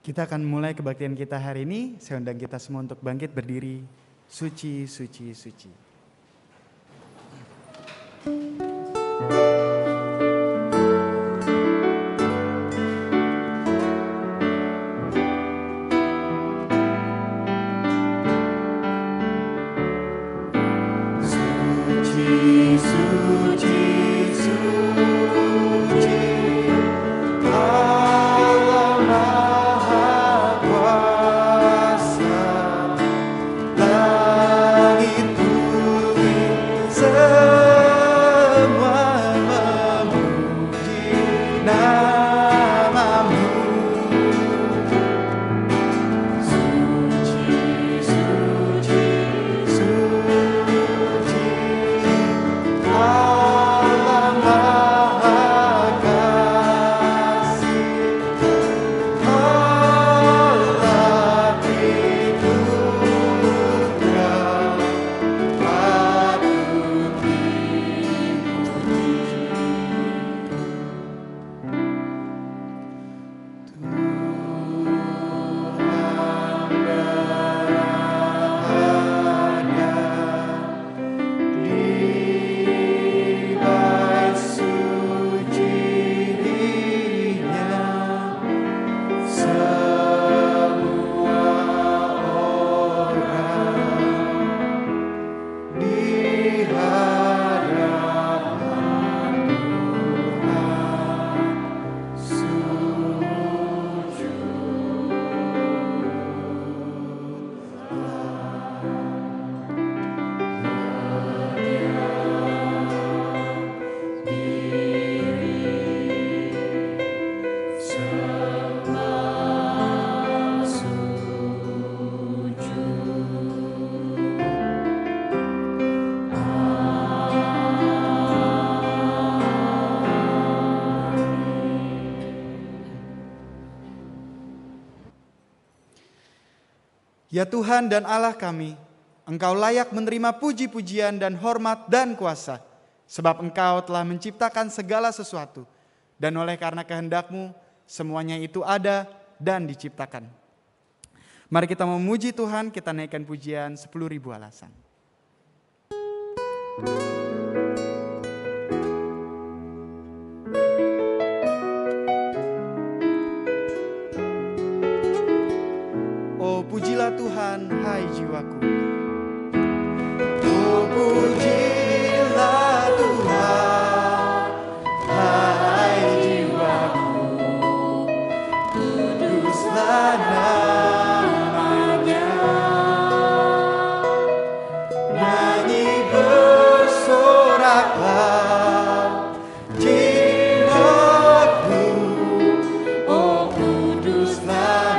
Kita akan mulai kebaktian kita hari ini. Saya undang kita semua untuk bangkit berdiri. Suci, suci, suci. Ya Tuhan dan Allah kami, Engkau layak menerima puji-pujian dan hormat dan kuasa, sebab Engkau telah menciptakan segala sesuatu, dan oleh karena kehendak-Mu, semuanya itu ada dan diciptakan. Mari kita memuji Tuhan, kita naikkan pujian 10.000 alasan. Pujilah Tuhan, hai jiwaku. Oh, pujilah Tuhan, hai jiwaku. Kuduslah namanya. Nyanyi bersoraklah jiwaku. Oh, kuduslah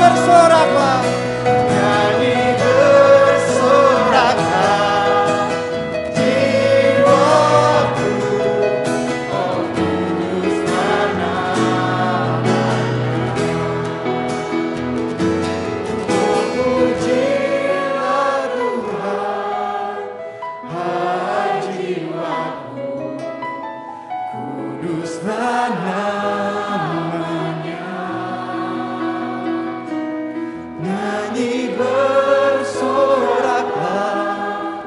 bersoraklah, nyanyi bersoraklah, jiwaku, oh kuduskan namanya. Oh pujilah Tuhan, hai jiwaku, kuduslah namanya. Nyanyi bersoraklah,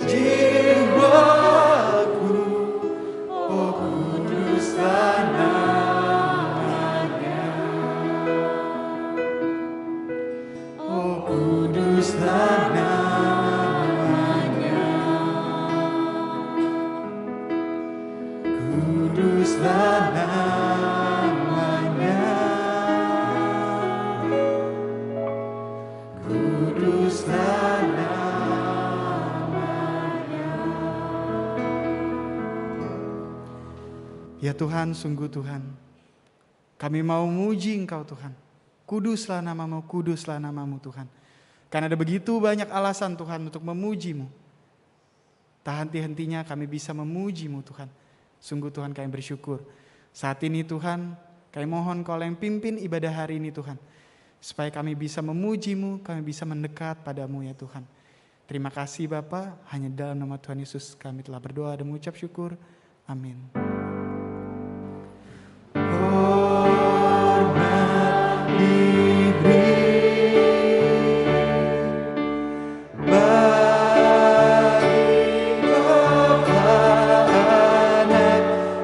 jiwaku, oh kuduslah namanya. Oh kuduslah namanya. Kuduslah namanya. Kuduslah namanya. Ya Tuhan, sungguh Tuhan, kami mau memuji Engkau Tuhan. Kuduslah namamu, kuduslah namamu Tuhan. Karena ada begitu banyak alasan Tuhan untuk memuji-Mu. Tak henti-hentinya kami bisa memuji-Mu Tuhan. Sungguh Tuhan kami bersyukur. Saat ini Tuhan, kami mohon Kau yang pimpin ibadah hari ini Tuhan. Supaya kami bisa memuji-Mu, kami bisa mendekat pada-Mu ya Tuhan. Terima kasih Bapa, hanya dalam nama Tuhan Yesus kami telah berdoa dan mengucap syukur. Amin. Hormat diberi bagi Bapa, Anak,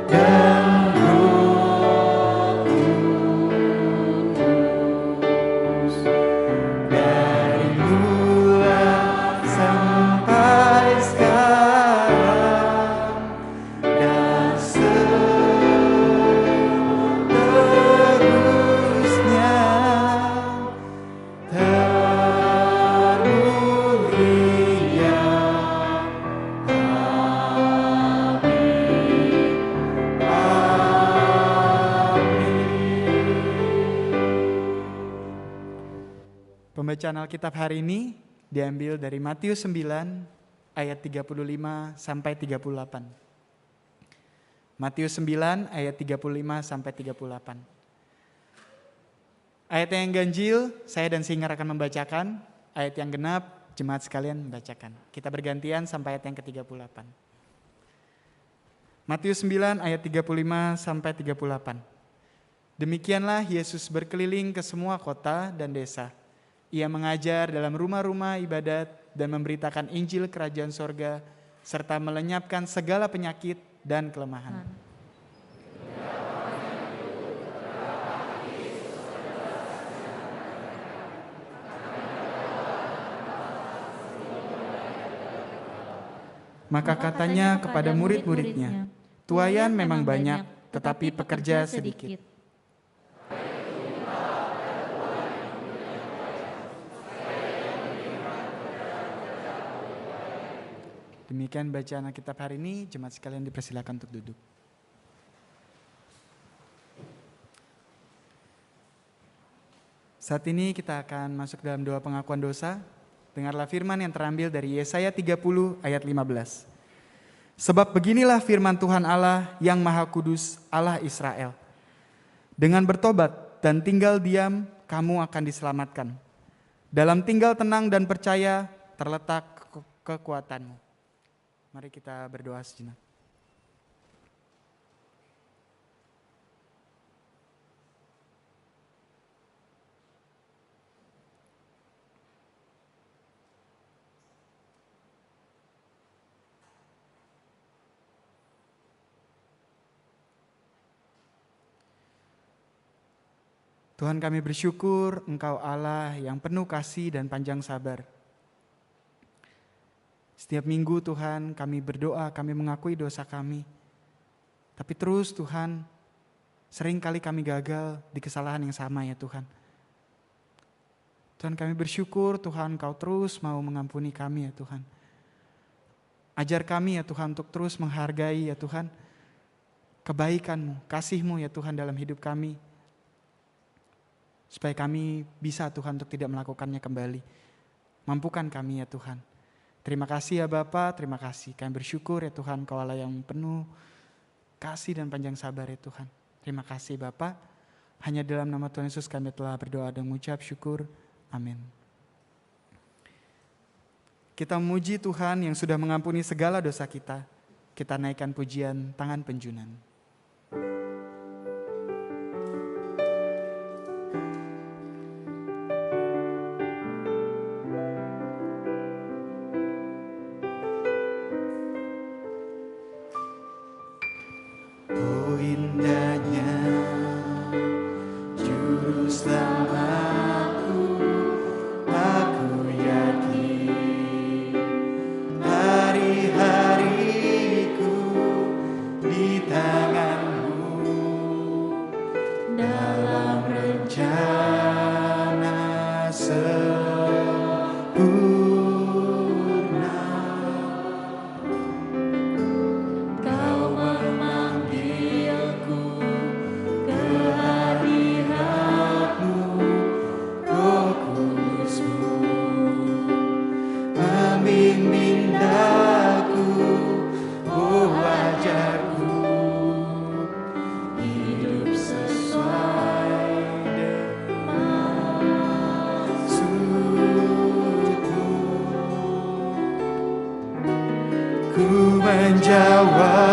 dan Roh Kudus, dari mula sampai sekarang dan seterusnya. Termulia. Amin. Amin. Pembacaan Alkitab hari ini diambil dari Matius 9 ayat 35 sampai 38. Matius 9 ayat 35 sampai 38. Ayat yang ganjil saya dan Singar akan membacakan, ayat yang genap jemaat sekalian membacakan. Kita bergantian sampai ayat yang ke-38. Matius 9 ayat 35 sampai 38. Demikianlah Yesus berkeliling ke semua kota dan desa. Ia mengajar dalam rumah-rumah ibadat dan memberitakan Injil Kerajaan Sorga serta melenyapkan segala penyakit dan kelemahan. Maka katanya kepada murid-muridnya, tuaian memang banyak, tetapi pekerja sedikit. Demikian bacaan Alkitab hari ini, jemaat sekalian dipersilakan untuk duduk. Saat ini kita akan masuk dalam doa pengakuan dosa. Dengarlah firman yang terambil dari Yesaya 30 ayat 15. Sebab beginilah firman Tuhan Allah yang Maha Kudus, Allah Israel. Dengan bertobat dan tinggal diam, kamu akan diselamatkan. Dalam tinggal tenang dan percaya terletak kekuatanmu. Mari kita berdoa sejenak. Tuhan, kami bersyukur Engkau Allah yang penuh kasih dan panjang sabar. Setiap minggu Tuhan kami berdoa, kami mengakui dosa kami. Tapi terus Tuhan, seringkali kami gagal di kesalahan yang sama ya Tuhan. Tuhan, kami bersyukur Tuhan Engkau terus mau mengampuni kami ya Tuhan. Ajar kami ya Tuhan untuk terus menghargai ya Tuhan kebaikan-Mu, kasih-Mu ya Tuhan dalam hidup kami. supaya kami bisa Tuhan untuk tidak melakukannya kembali. Mampukan kami ya Tuhan. Terima kasih ya Bapa, terima kasih. Kami bersyukur ya Tuhan, Kau Allah yang penuh kasih dan panjang sabar ya Tuhan. Terima kasih Bapa. Hanya dalam nama Tuhan Yesus kami telah berdoa dan mengucap syukur. Amin. Kita memuji Tuhan yang sudah mengampuni segala dosa kita. Kita naikkan pujian tangan penjunan. Oh indahnya Juru Selamatku, aku yakin hari-hariku di tangan-Mu, dalam rencana sempurna. Kau memanggilku ke hadirat-Mu, Roh Kudus-Mu membimbing daku, oh ajarku hidup sesuai dengan maksud-Mu. Ku menjawab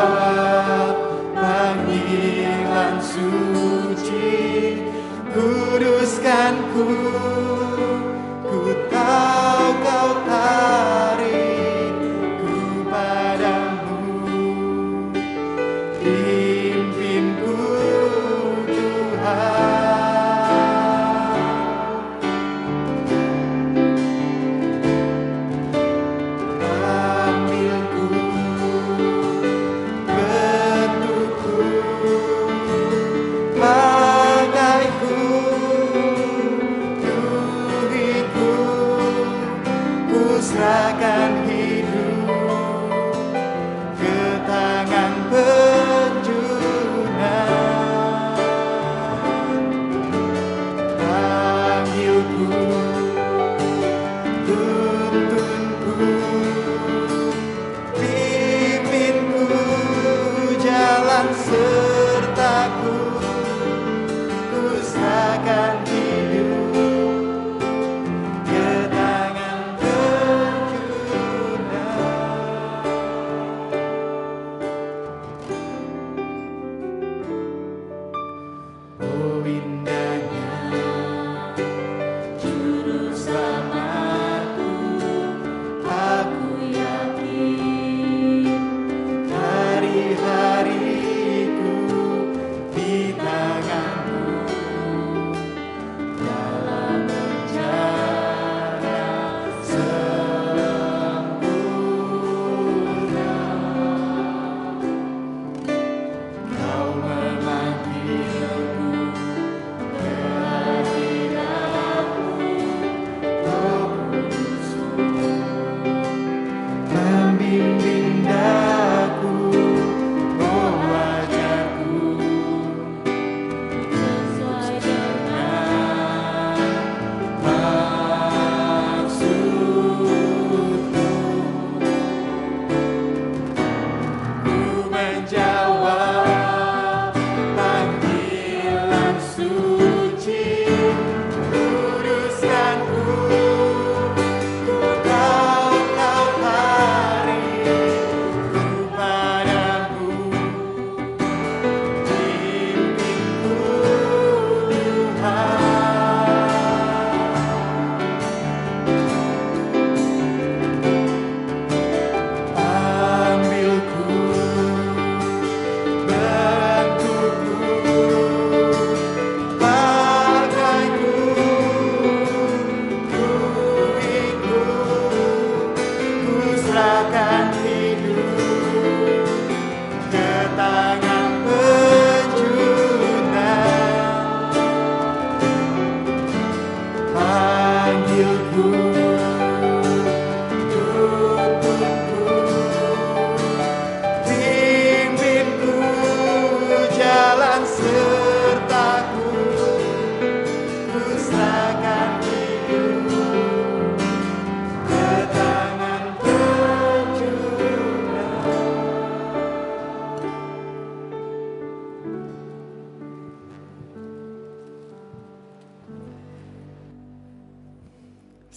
panggilan suci, kuduskanku. Ku tahu Kau tarikku padamu, pimpinku Tuhan. Ambilku, bentukku, pakaiku,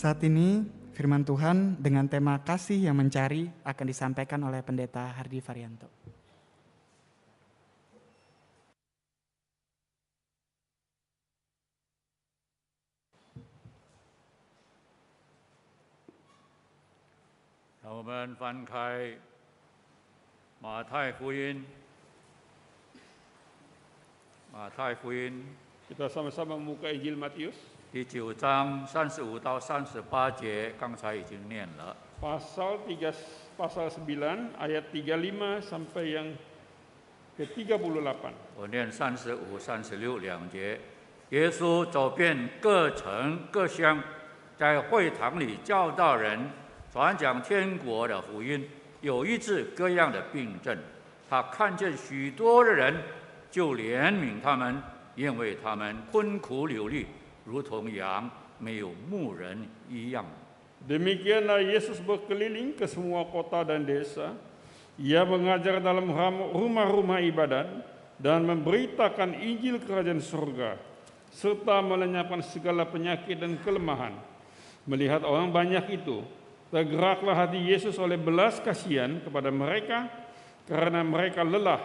Saat ini firman Tuhan dengan tema kasih yang mencari akan disampaikan oleh Pendeta Hardi Varianto. Kita 翻开马太福音，马太福音 Kita sama-sama membuka Injil Matius 第9章35到38节，刚才已经念了。 pasal 9 ayat 35 sampai yang ke-38. 我念35、36两节。耶稣走遍各城各乡，在会堂里教导人，传讲天国的福音，有医治各样的病症。他看见许多的人，就怜悯他们，因为他们困苦流离，如同羊没有牧人一样。 Demikianlah Yesus berkeliling ke semua kota dan desa. Ia mengajar dalam rumah-rumah ibadat dan memberitakan Injil Kerajaan Surga, serta melenyapkan segala penyakit dan kelemahan. Melihat orang banyak itu, tergeraklah hati Yesus oleh belas kasihan kepada mereka, karena mereka lelah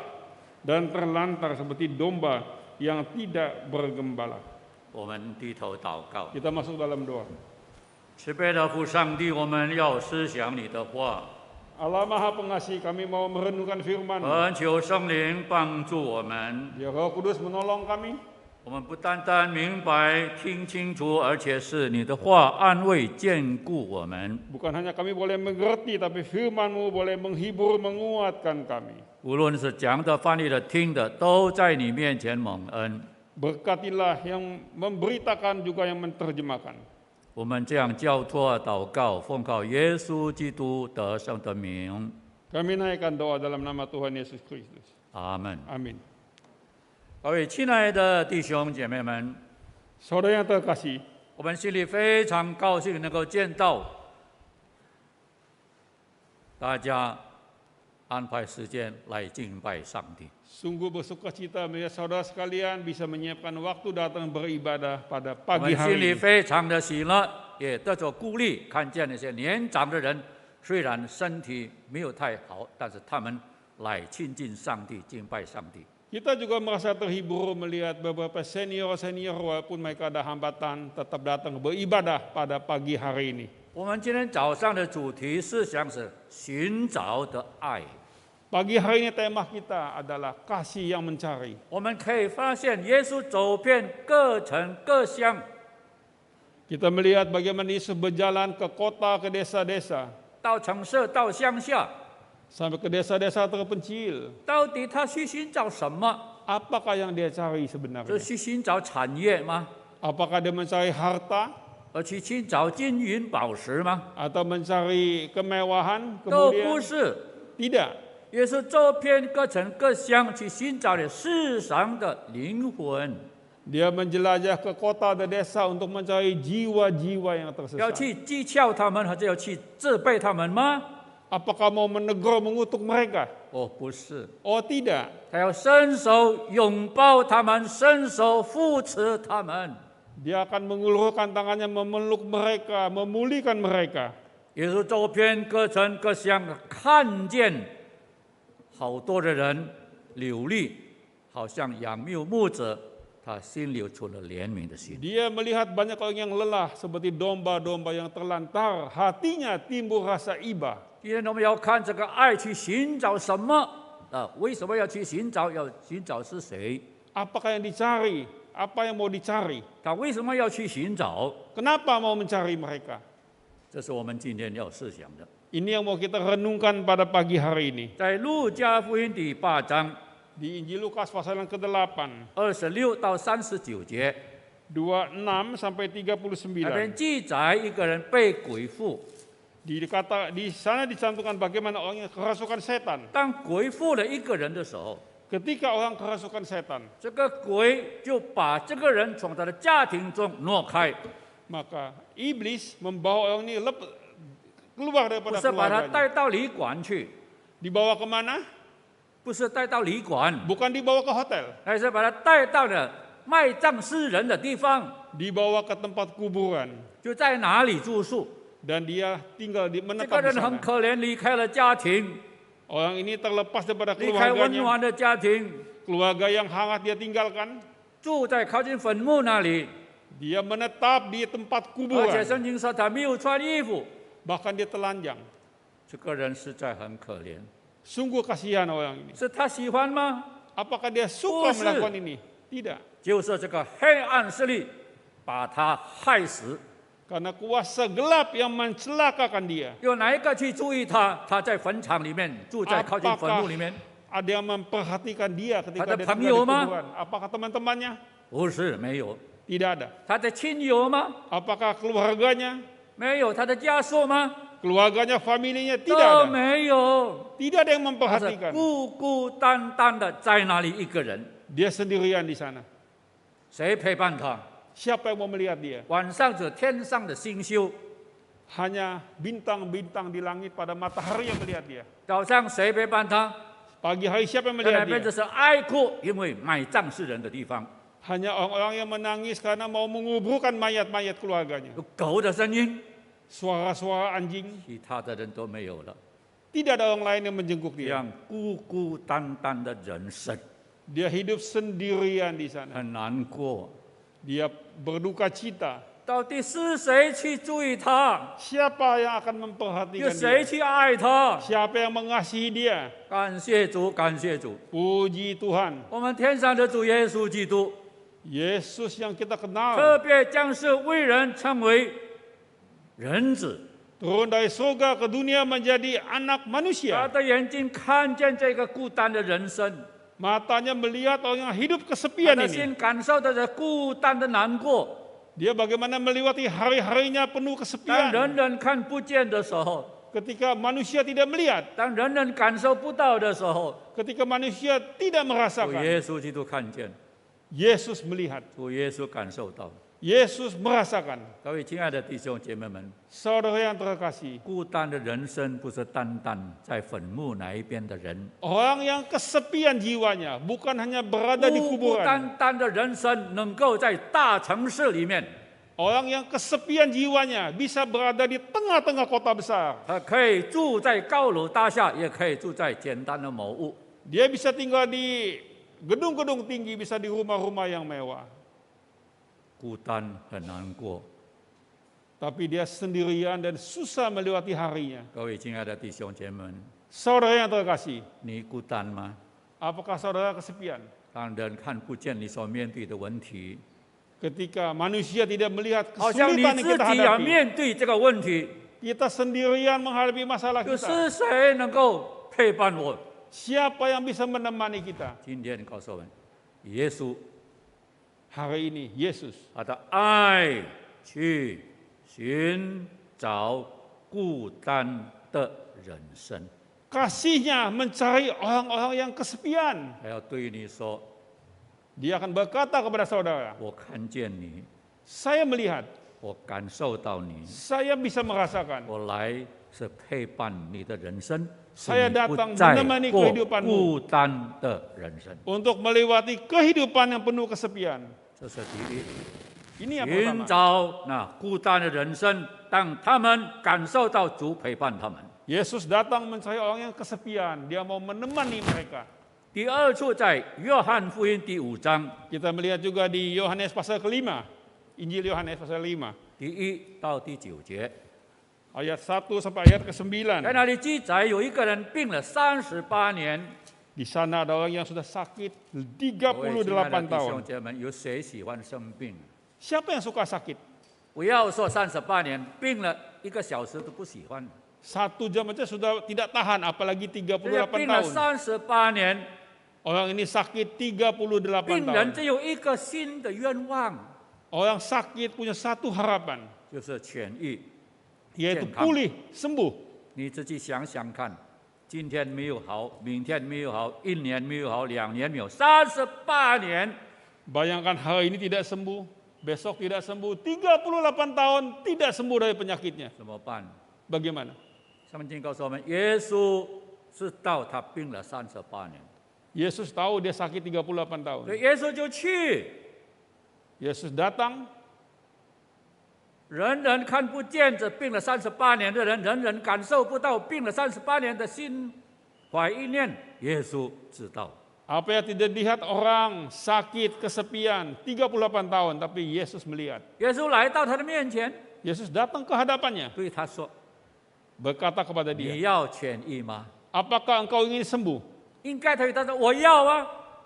dan terlantar seperti domba yang tidak bergembala. 我们低头祷告， Kita masuk dalam doa. 慈悲的父上帝，我们要思想你的话， Allah Maha Pengasih, kami mau merenungkan firman. 恳求圣灵帮助我们。 Biar Roh Kudus menolong kami. 我们不单单明白、听清楚，而且是你的话安慰、坚固我们。 Bukan hanya kami boleh mengerti, tapi firman-Mu boleh menghibur, menguatkan kami. 无论是讲的、翻译的、听的，都在你面前蒙恩。 Berkatilah yang memberitakan juga yang menerjemahkan. 我们这样交托祷告，奉靠耶稣基督得胜的名， Kami naikkan doa dalam nama Tuhan Yesus Kristus. 阿门。 Amin. 各位亲爱的弟兄姐妹们， Saudara yang terkasih, 我们心里非常高兴能够见到大家安排时间来敬拜上帝。 sungguh bersukacita melihat saudara sekalian bisa menyiapkan waktu datang beribadah pada 我 pagi 们心 hari 里 ini. 非常的喜乐，也得着鼓励。看见那些年长的人，虽然身体没有太好，但是他们来亲近上帝、敬拜上帝。 Kita juga merasa terhibur melihat beberapa senior-senior walaupun mereka ada hambatan tetap datang beribadah pada pagi hari ini. 我们今天早上的主题思想是寻找的爱。 Pagi hari ini tema kita adalah kasih yang mencari. 我们可以发现，耶稣走遍各城各乡， Kita melihat bagaimana Yesus berjalan ke kota, ke desa-desa, 到城市、到乡下， sampai ke desa-desa terpencil. 到底他去寻找什么？ Apakah yang dia cari 是 sebenarnya? 去寻找产业吗？ Apakah dia mencari harta 而去寻找金银宝石吗？ atau mencari kemewahan, 都不 kemudian? 是。 Tidak. 耶稣走遍各城各乡，去寻找了世上的灵魂， Dia menjelajah ke kota dan desa untuk mencari jiwa-jiwa yang 要 tersesat. 去讥诮他们，或者要去责备他们吗？ Apakah mau menegur, mengutuk mereka? 哦，不是， Oh tidak. 他要伸手拥抱他们，伸手扶持他们。 Dia akan mengulurkan tangannya memeluk mereka, memulihkan mereka. 耶稣走遍各城各乡，看见好多的人流离，好像羊没有牧者，他心里出了怜悯的心。 Dia melihat banyak orang yang lelah seperti domba-domba yang terlantar, hatinya timbul rasa iba. 今天我们要看这个爱去寻找什么为什么要去寻找？要寻找是谁？ Apakah yang dicari? Apa yang mau dicari? 他为什么要去寻找？ Kenapa mau mencari mereka? 这是我们今天要思想的。 Ini yang mau kita renungkan pada pagi hari ini. 在路加福音第8章 Di Injil Lukas pasal yang ke-8, 26到39节， 26 sampai 那边 39. 记载一个人被鬼附， Di sana dicantumkan bagaimana orang yang kerasukan setan. 当鬼附了一个人的时候， Ketika orang kerasukan setan, 这个鬼就把这个人从他的家庭中挪开， maka iblis membawa orang ini keluar 不 daripada 是把他 keluarganya. 带到旅馆去， Dibawa kemana? 不是带到旅馆， Bukan dibawa ke hotel, 而是把他带到了埋葬尸人的地方， dibawa ke tempat kuburan 就在哪里住宿。 dan dia tinggal 这个 menetap di 人很 sana. 可怜，离开了家庭， Orang ini terlepas daripada 离开温 keluarganya, 暖的家庭， keluarga yang hangat dia tinggalkan. 住在靠近坟墓那里， Dia menetap di tempat 而且 kuburan, 圣经说他没有穿衣服。 bahkan dia telanjang. 这个人实在很可怜， Sungguh kasihan orang ini. 是他喜欢吗？ Apakah dia suka Bukan. melakukan ini? Tidak. 就是这个黑暗势力把他害死。 Karena kuasa gelap yang mencelakakan dia. 有哪一个去注意他？他在坟场里面，住在靠近坟墓里面， Ada yang memperhatikan dia ketika Ada dia tinggal di pangyo mah? kuburan? Apakah teman-temannya? 不是没有。 Tidak ada. 他的亲友吗？ Apakah keluarganya? 没有。他的家属吗？ Keluarganya, familinya 都 tidak ada. 没有。 Tidak ada yang 他是 memperhatikan. 孤孤单单的在那里一个人， Dia sendirian di sana. 谁陪伴他？ Siapa yang mau melihat dia? 晚上是天上的星宿， Hanya bintang-bintang di langit pada matahari yang melihat dia. 早上谁陪伴他？ Pagi hari siapa yang 在那 melihat 边就 dia? 是哀哭，因为埋葬世人的地方， Hanya orang-orang yang menangis karena mau menguburkan mayat-mayat keluarganya. 有狗的声音， Suara-suara anjing. 其他的人都没有了。 Tidak ada orang lain yang menjenguk 这 dia. 样孤孤单单的人生 Dia hidup sendirian di sana. 很难过。 Dia berduka cita. 到底是谁去注意他？ Siapa yang akan 有 memperhatikan 谁 dia? 去爱他？ Siapa yang mengasihi dia? 感谢主，感谢主， Puji Tuhan. 我们天上的主耶稣基督， Yesus yang kita 特 kenal 别将是为人称为人子。 turun dari surga ke dunia menjadi anak 他 manusia. 的眼睛看见这个孤单的人生， Matanya melihat orang yang hidup 他 kesepian 的 ini. 心感受到这孤单的难过。 Dia bagaimana melewati hari-harinya penuh 当 kesepian. 人人看不见的时候， Ketika manusia tidak melihat, 当人人感受不到的时候， ketika manusia tidak 主 merasakan, 耶稣基督看见， Yesus melihat, 主耶稣感受到。 Yesus merasakan. 各位亲爱的弟兄姐妹们， Saudara yang terkasih, 孤单的人生不是单单在坟墓那一边的人， orang yang kesepian jiwanya bukan hanya berada di 孤 kuburan. 单单的人生能够在大城市里面， Orang yang kesepian jiwanya bisa berada di tengah-tengah kota besar. 他可以住在高楼大厦，也可以住在简单的某屋。 Dia bisa tinggal di gedung-gedung tinggi, bisa di rumah-rumah yang mewah. 孤单很难过。 Tapi dia sendirian dan susah melewati harinya. 各位亲爱的弟兄姐妹们， Saudara yang terkasih, 你孤单吗？ apakah saudara kesepian? 当人看不见你所面对的问题， Ketika manusia tidak melihat 好像你 kesulitan yang 自 kita 己要 hadapi, 面对这个问题， kita sendirian menghadapi masalah 有 kita. 是谁能够陪伴我？ Siapa yang bisa menemani kita? 今天告诉我们，耶稣 Hari ini, Yesus. 他的爱去寻找孤单的人生。 Kasihnya mencari orang-orang yang kesepian. 他要对你说 Dia akan berkata kepada saudara, 我看见你， saya melihat, 我感受到你， saya bisa merasakan. 我来是陪伴你的人生，使 Saya 你 datang 不再 menemani 过 kehidupanmu 孤单的人生。 Untuk melewati kehidupan yang penuh kesepian. 这是第一， Ini yang 寻 pertama. 找那孤单的人生，当他们感受到主陪伴他们。 Yesus datang mencari orang yang kesepian. Dia mau menemani mereka. 第二处在约翰福音第5章 Kita melihat juga di Yohanes pasal ke-5. Injil Yohanes pasal 5. 第1到第9节， Ayat 1 sampai ayat 在 ke-9. 那里记载有一个人病了38年。 Di sana ada orang yang sudah sakit 各位亲爱的 38弟兄 tahun. 姐妹，有谁喜欢生病？ Siapa yang suka sakit? 不要说38年，病了1个小时都不喜欢。 1 jam aja sudah tidak tahan, apalagi 这 38 个病了 tahun. 38年， Orang ini sakit 38病 tahun. 人只有一个新的愿望， Orang sakit punya satu harapan, 就是痊愈。 yaitu 健康。 pulih, sembuh. 你自己想想看，今天没有好，明天没有好，1年没有好，2年没有，38年， Bayangkan hari ini tidak sembuh, besok tidak sembuh, 38 tahun tidak sembuh dari penyakitnya. 怎么办？ Bagaimana? 圣经告诉我们，耶稣知道他病了38年， Yesus tahu dia sakit 38 tahun. 所以耶稣就去， Yesus datang, 人人看不见这病了38年的人，人人感受不到病了38年的心怀意念，耶稣知道。 apa yang tidak dilihat orang, sakit, kesepian, 38 tahun, tapi Yesus melihat. 耶稣来到他的面前， Yesus datang ke hadapannya, 对他说 berkata kepada：“ 你 dia, 要痊愈吗？ apakah engkau ingin sembuh?” 应该他回答说：“我要啊。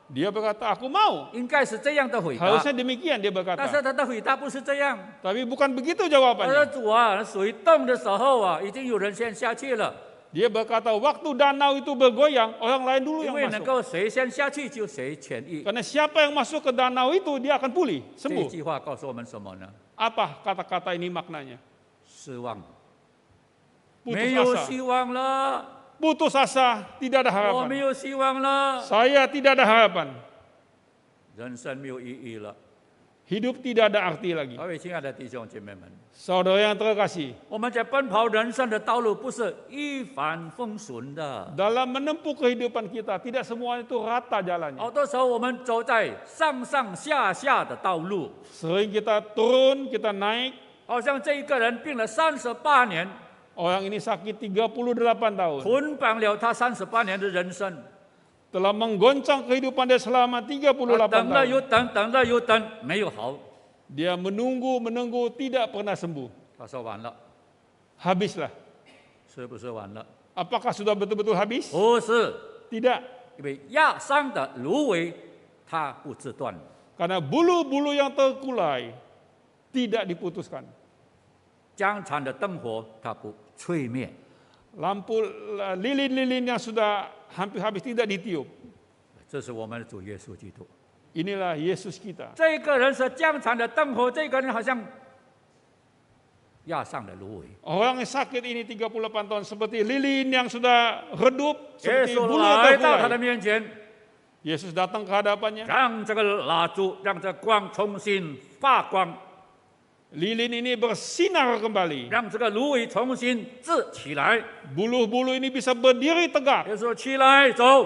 Dia berkata, aku mau. ”应该是这样的回答， Harusnya demikian dia 但是 berkata. 他的回答不是这样。 Tapi bukan begitu 他说 jawabannya.：“ 主啊，水动的时候啊，已经有人先下去了， Dia berkata, waktu danau itu bergoyang, orang lain dulu 因 yang 为能 masuk. 够谁先下去就谁痊愈。” Karena siapa yang masuk ke danau itu, dia akan pulih, 这 sembuh. 句话告诉我们什么呢？ Apa kata-kata ini maknanya? 失望， Putus 没有 asa. 希望了， Putus asa, tidak ada 我没 harapan. 有希望了， Saya tidak ada harapan. 人生没有意义了。 Hidup tidak ada arti lagi. 各位亲爱的弟兄姐妹们， Saudara yang terkasih, 我们在奔跑人生的道路不是一帆风顺的， dalam menempuh kehidupan kita, tidak semuanya itu rata jalannya. 好多时候我们走在上上下下的道路， Sering kita turun, kita naik. 好像这一个人病了38年， Orang ini sakit 38 tahun. 捆绑了他38年的人生， Telah menggoncang kehidupan dia selama 38 等了 tahun. 又等，等了又等，没有好。 Dia menunggu, tidak pernah sembuh. 他说完了， Habislah. 是不是完了？ Apakah sudah betul-betul habis? 不是， Tidak. 因为压伤的芦苇它不自断， Karena bulu-bulu yang terkulai tidak diputuskan. 江残的灯火它不吹灭。 Lampu lilin-lilin yang sudah hampir habis tidak ditiup. 这是我们的主耶稣基督。 Inilah Yesus kita. 这个人是江残的灯火，这个人好像压上了芦苇。 Orang yang sakit ini 38 tahun seperti lilin yang sudah redup, 耶 seperti 稣 bulu yang 来到他的 terkulai. 面前， Yesus datang ke hadapannya. 让这个蜡烛，让这光重新发光， Lilin ini bersinar kembali. 让这个芦苇重新支起来。 Bulu-bulu ini bisa berdiri tegak. 耶稣起来走。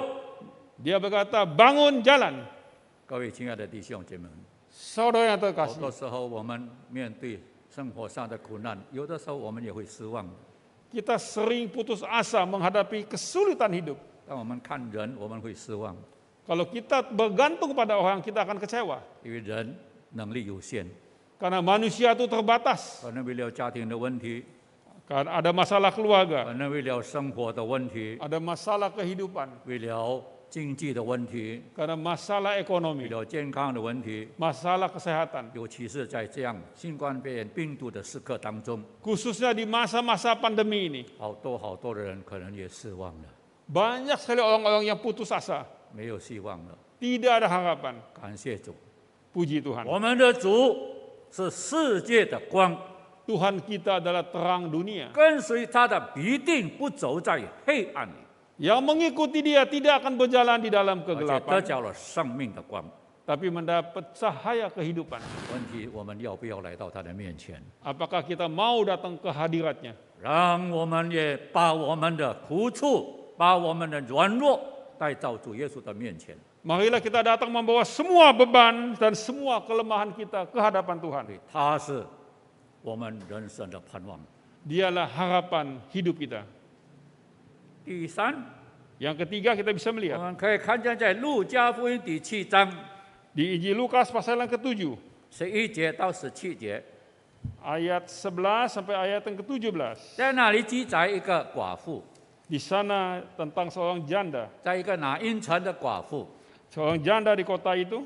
Dia berkata, bangun jalan. 各位亲爱的弟兄姐妹们， Saudara yang 好 terkasih. 多时候我们面对生活上的苦难，有的时候我们也会失望。 Kita sering putus asa menghadapi kesulitan hidup. 当我们看人，我们会失望， Kalau kita bergantung pada orang, kita akan kecewa. 因为人能力有限， Karena manusia itu terbatas. 可能为了家庭的问题， Karena ada masalah keluarga, 可能为了生活的问题， ada masalah kehidupan, 为了经济的问题， karena masalah 为 ekonomi, 了健康的问题， masalah kesehatan. 尤其是在这样新冠病毒的时刻当中， Khususnya di masa-masa pandemi ini. 好多的人可能也失望了， Banyak sekali orang-orang yang putus asa. 没有希望了。 Tidak ada harapan. 感谢主， Puji Tuhan. 我们的主是世界的光， Tuhan kita adalah terang dunia. 跟随他的必定不走在黑暗里， Yang mengikuti dia tidak akan berjalan di dalam 而且得 kegelapan, 着了生命的光。 tapi mendapat cahaya kehidupan. 问题我们要不要来到他的面前？ Apakah kita mau datang ke hadiratnya? 让我们也把我们的苦处，把我们的软弱带到主耶稣的面前。 Marilah kita datang membawa semua beban dan semua kelemahan kita ke hadapan Tuhan. 对，他是我们人生的盼望。 Dialah harapan hidup kita. 第三， Yang ketiga kita bisa 我 melihat 们可以看见在路加福音第7章 di Injil Lukas pasal yang ke-7 11节到17节， ayat 11 sampai ayat yang ke-17. 在那里记载一个寡妇， Di sana tentang seorang janda. 在一个拿因城的寡妇， Seorang janda di kota itu,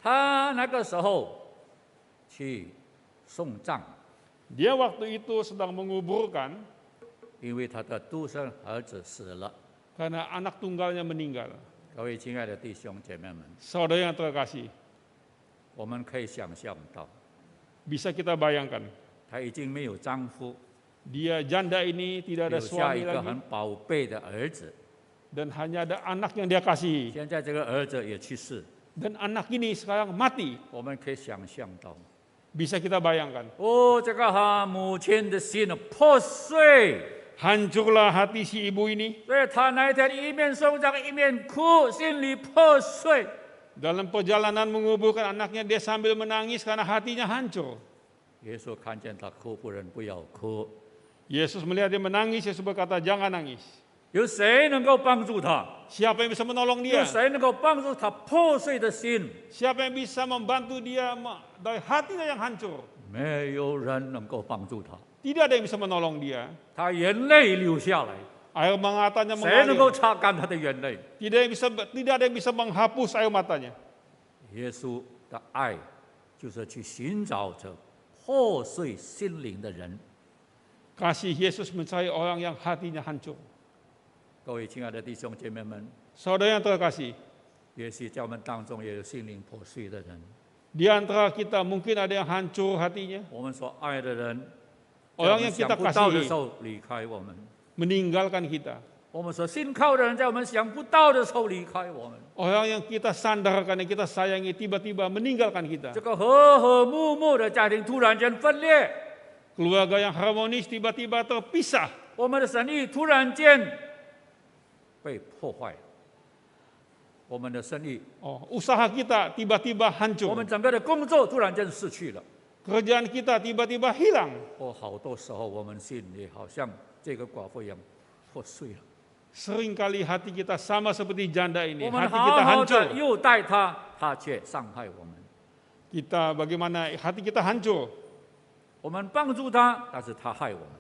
她那个时候去送葬， dia waktu itu sedang menguburkan 因为她的独生儿子死了。 karena anak tunggalnya meninggal. 各位亲爱的弟兄姐妹们， Saudara yang terkasih, 我们可以想象到， bisa kita bayangkan, 她已经没有丈夫， dia janda ini tidak 留 ada 下 suami 一个 lagi 很宝贝的儿子， dan hanya ada anak yang dia kasihi. 现在这个儿子也去世， Dan anak ini sekarang mati. 我们可以想象到， Bisa kita bayangkan. 哦，这个母亲的心破碎。 Hancurlah hati si ibu ini. 所以他那一天一面送葬一面哭，心里破碎。Dalam perjalanan menguburkan anaknya, dia sambil menangis karena hatinya hancur. 耶稣看见他哭，不忍不要哭。 Yesus melihat dia menangis, Yesus berkata, jangan nangis. 有谁能够帮助他？ Siapa yang bisa menolong 有 dia? 谁能够帮助他破碎的心？ Siapa yang bisa membantu dia dari hatinya yang hancur? 没有人能够帮助他， Tidak ada yang bisa menolong dia. 他眼泪流下来， Air matanya 谁能够 mengalir. 擦干他的眼泪？ Tidak ada yang bisa menghapus air matanya. 耶稣的爱就是去寻找着破碎心灵的人。 Kasih Yesus mencari orang yang hatinya hancur. 各位亲爱的弟兄姐妹们， Saudara yang terkasih, 也许在我们当中也有心灵破碎的人。 di antara kita mungkin ada yang hancur hatinya. 我们所爱的人，在我 Orang 们 yang 想 kita 不到的 kasihi 时候离开我们； meninggalkan kita. 我们所信靠的人，在我们想不到的时候离开我们。 Orang yang kita sandarkan, yang kita sayangi, tiba-tiba meninggalkan kita. 这个和和睦睦的家庭突然间分裂， Keluarga yang harmonis tiba-tiba terpisah. 我们的生意突然间被破坏，我们的生意， Usaha kita tiba-tiba 我 hancur. 们整个的工作突然间失去了。 Kerjaan kita tiba-tiba hilang. 好多时候我们心里好像这个寡妇一样破碎了。 Seringkali hati kita sama seperti janda ini. 我们 Hati kita 好好的 hancur. 优待他，他却伤害我们。 Kita bagaimana hati kita hancur. 我们帮助他，但是他害我们。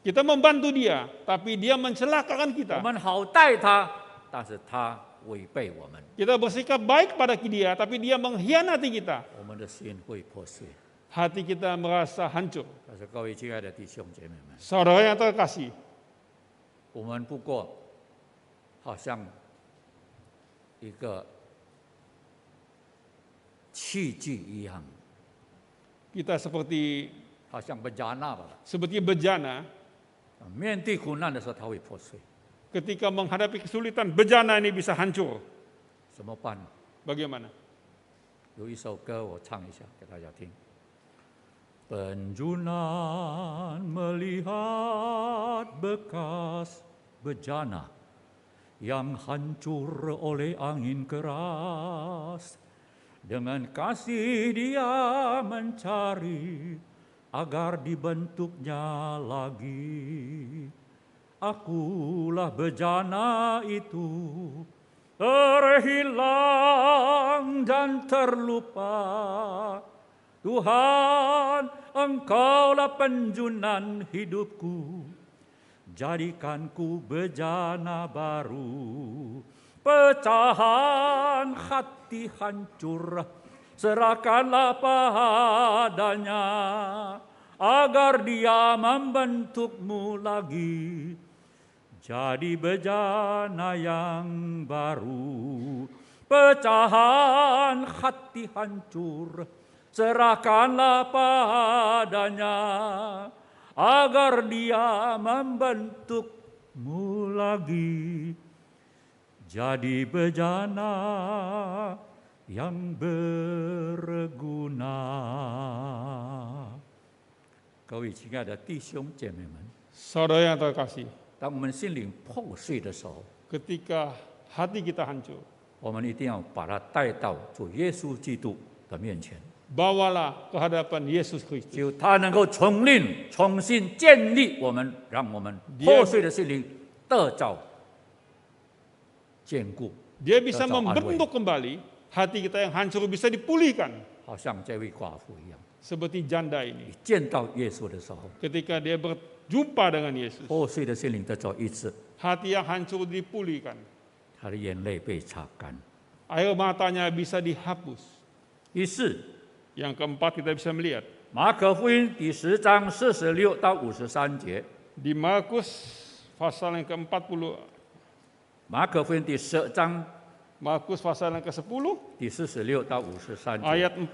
Kita membantu dia, tapi dia mencelakakan 我 kita. 们好待他，但是他违背我们， Kita bersikap baik pada dia, tapi dia mengkhianati kita. 我们的心会破碎。 Hati kita merasa hancur. 但是各位亲爱的弟兄姐妹们， Saudara yang terkasih, 我们不过好像一个器具一样， kita seperti 好像bejana吧。 bejana. 面对苦难的时候，它会破碎， Ketika menghadapi kesulitan, bejana ini bisa hancur. 怎么办？ Bagaimana? 有一首歌我唱一下给大家听。Penjunan melihat bekas bejana yang hancur oleh angin keras. Dengan kasih dia mencari agar dibentuknya lagi. Akulah bejana itu, terhilang dan terlupa. Tuhan, Engkaulah penjunan hidupku, jadikan ku bejana baru. Pecahan hati hancur, serahkanlah padanya, agar dia membentukmu lagi, jadi bejana yang baru. Pecahan hati hancur, serahkanlah padanya, agar dia membentukmu lagi, jadi bejana yang berguna. 各位亲爱的弟兄姐妹们， Saudara yang terkasih, 当我们心灵破碎的时候， ketika hati kita hancur, 我们一定要把它带到主耶稣基督的面前， bawalah ke hadapan Yesus Kristus. 就他能够重新建立我们，让我们破碎的心灵得着坚固， Dia bisa 得着安慰， membentuk kembali hati kita yang hancur, bisa dipulihkan 好像这位寡妇一样。 seperti janda ini. 你见到耶稣的时候， Ketika dia berjumpa dengan Yesus, 破碎的心灵得着医治， hati yang hancur dipulihkan. 他的眼泪被擦干。 Air matanya bisa dihapus. 于是 Yang keempat kita bisa melihat 马可福音第10章46到53节， di Markus pasal yang ke-40, 马可福音第10章 Markus pasal yang ke-10 第46到53节， ayat 46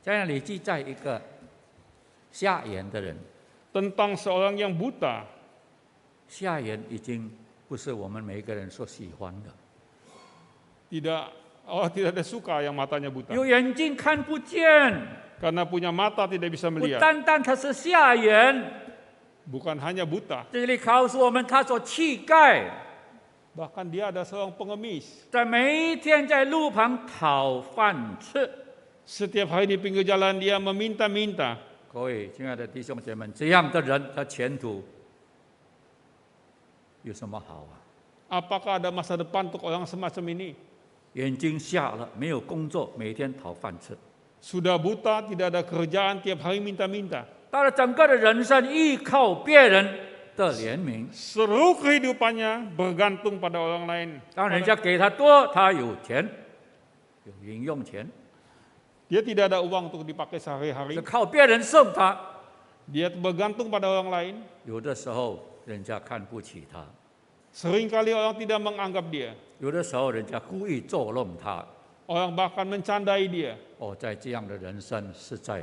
在那里记载一个瞎眼的人， tentang seorang yang buta. 瞎眼已经不是我们每一个人所喜欢的， Allah tidak ada suka yang matanya buta. 有眼睛看不见， Karena punya mata tidak bisa 不 melihat. 单单他是瞎眼， Bukan hanya buta. 这里告诉我们他所乞丐， Bahkan dia ada seorang pengemis. 在每一天在路旁讨饭吃。 Setiap hari di pinggir jalan dia meminta-minta. 各位亲爱的弟兄姐妹们，这样的人他前途有什么好啊？ Apakah ada masa depan untuk orang semacam ini? 眼睛瞎了，没有工作，每天讨饭吃。 Sudah buta, tidak ada kerjaan, tiap hari minta-minta. 他的整个的人生依靠别人的怜悯， Seluruh kehidupannya bergantung pada orang lain. 当人家给他多，他有钱，有零用钱， Dia tidak ada uang untuk dipakai 是 sehari-hari. 靠别人送他。 Dia bergantung pada orang lain. 有的时候人家看不起他， Seringkali orang tidak menganggap dia. 有的时候人家故意捉弄他。 Orang bahkan mencandai dia. 哦，在这样的人生实在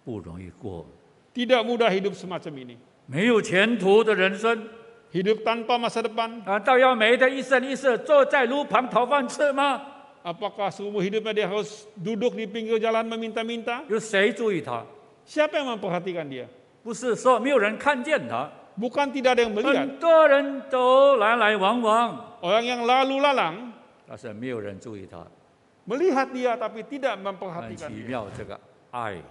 不容易过， Tidak mudah hidup semacam ini. 没有前途的人生， Hidup tanpa masa depan. 难道要每天一生一世坐在路旁讨饭吃吗？ Apakah seumur hidupnya dia harus duduk di pinggir jalan meminta-minta? 有谁注意他？ Siapa yang memperhatikan dia? 不是说没有人看见他， Bukan tidak ada yang melihat. 很多人都来来往往， Orang yang lalu lalang 但是没有人注意他。 melihat dia tapi tidak 很 memperhatikan 奇 dia. 妙，这个爱，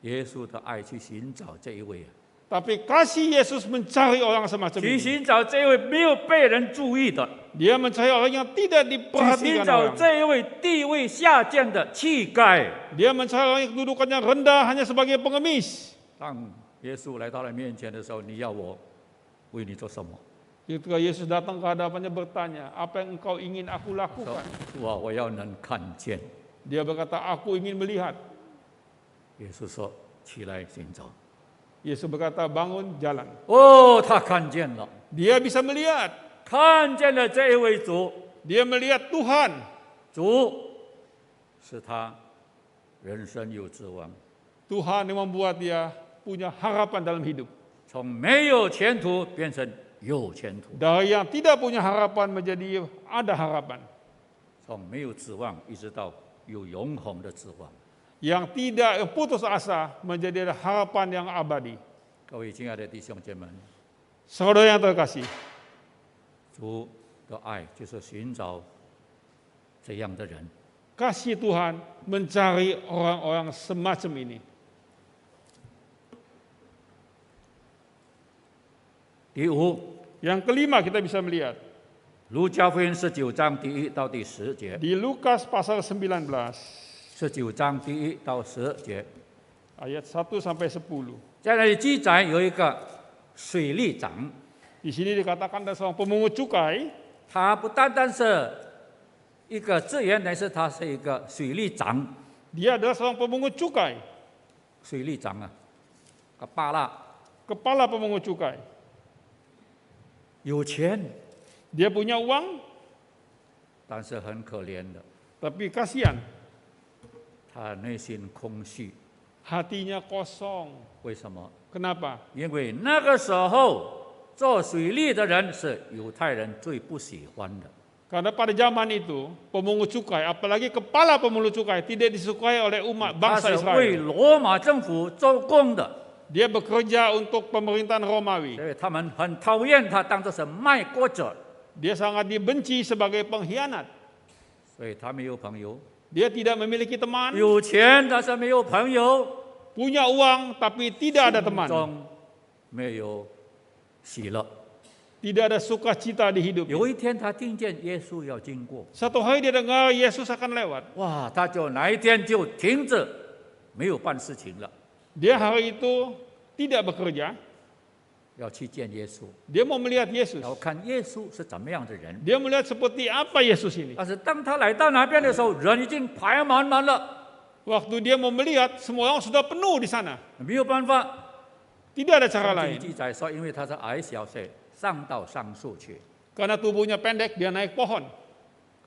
耶稣的爱去寻找这一位， Tapi kasih Yesus mencari orang semacam 去 ini. 寻找这一位没有被人注意的， Dia mencari orang yang tidak 去寻 diperhatikan 找 orang. 这一位地位下降的乞丐。 Dia mencari orang yang kedudukannya rendah hanya sebagai pengemis. 当耶稣来到了面前的时候，你要我为你做什么？ Ketika Yesus datang ke hadapannya bertanya, apa yang engkau ingin aku 说 lakukan? 主啊，我要能看见。 Dia berkata, aku ingin melihat. 耶稣说：“起来寻找。 Yesus berkata, bangun jalan. ”哦，他看见了， Dia bisa melihat. 看见了这一位主， Dia melihat Tuhan. 主使他人生有指望， Tuhan yang membuat dia punya harapan dalam hidup. 从没有前途变成有前途， Dari yang tidak punya harapan menjadi ada harapan. 从没有指望一直到有永恒的指望。 Yang tidak putus asa menjadi ada harapan yang abadi. 各位亲爱的弟兄姐妹们， Saudara yang terkasih, 主的爱就是寻找这样的人。 kasih Tuhan mencari orang-orang semacam ini. 第五， Yang kelima kita bisa melihat 路加福音19章第1到第10节， di Lukas pasal 19 19章第1到10节， ayat 1 sampai 10. 在那里记载有一个水利长， Di sini dikatakan ada seorang pemungut cukai. 他不单单是一个职员，但是他是一个水利长。 Dia adalah seorang pemungut cukai, 水利长啊，kepala kepala pemungut cukai. 有钱， Dia punya uang, 但是很可怜的， tapi kasihan, 他内心空虚。 hatinya kosong. 为什么？ Kenapa? 因为那个时候做水利的人是犹太人最不喜欢的。 Karena pada zaman itu pemungut cukai, apalagi kepala pemungut cukai tidak disukai oleh umat 他 bangsa 是为 Israel. 罗马政府做工的， Dia bekerja untuk pemerintahan Romawi. 所以他们很讨厌他，当作是卖国者， Dia sangat dibenci sebagai pengkhianat. 所以他没有朋友。 Dia tidak memiliki teman, 有钱但是没有朋友， punya uang tapi tidak ada 心 teman. 中没有喜乐。 Tidak ada sukacita di hidup. 有一天他听见耶稣要经过， Satu hari dia dengar Yesus akan lewat. 哇，他就那一天就停止，没有办事情了， Dia hari itu tidak bekerja. 要去见耶稣， Dia mau melihat Yesus. 要看耶稣是怎么样的人。 Dia melihat seperti apa Yesus ini. 但是当他来到那边的时候，人已经排满满了， Waktu dia mau melihat, semua orang sudah penuh di sana. 没有办法。 Tidak ada cara 圣经 lain. 记载说，因为他是矮小，所以上到上树去。 Karena tubuhnya pendek, dia naik pohon.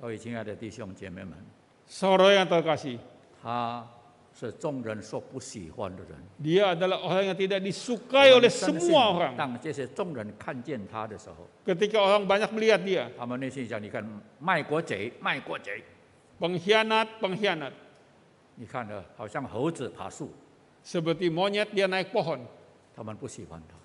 各位亲爱的弟兄姐妹们， Saudara yang terkasih, 他是众人所不喜欢的人。 dia adalah orang yang tidak disukai oleh 相信 semua orang. 当这些众人看见他的时候， Ketika orang banyak melihat dia, 他们内心想：你看卖国贼，卖国贼， pengkhianat, pengkhianat. 你看的好像猴子爬树， Seperti monyet dia naik pohon. 他们不喜欢他。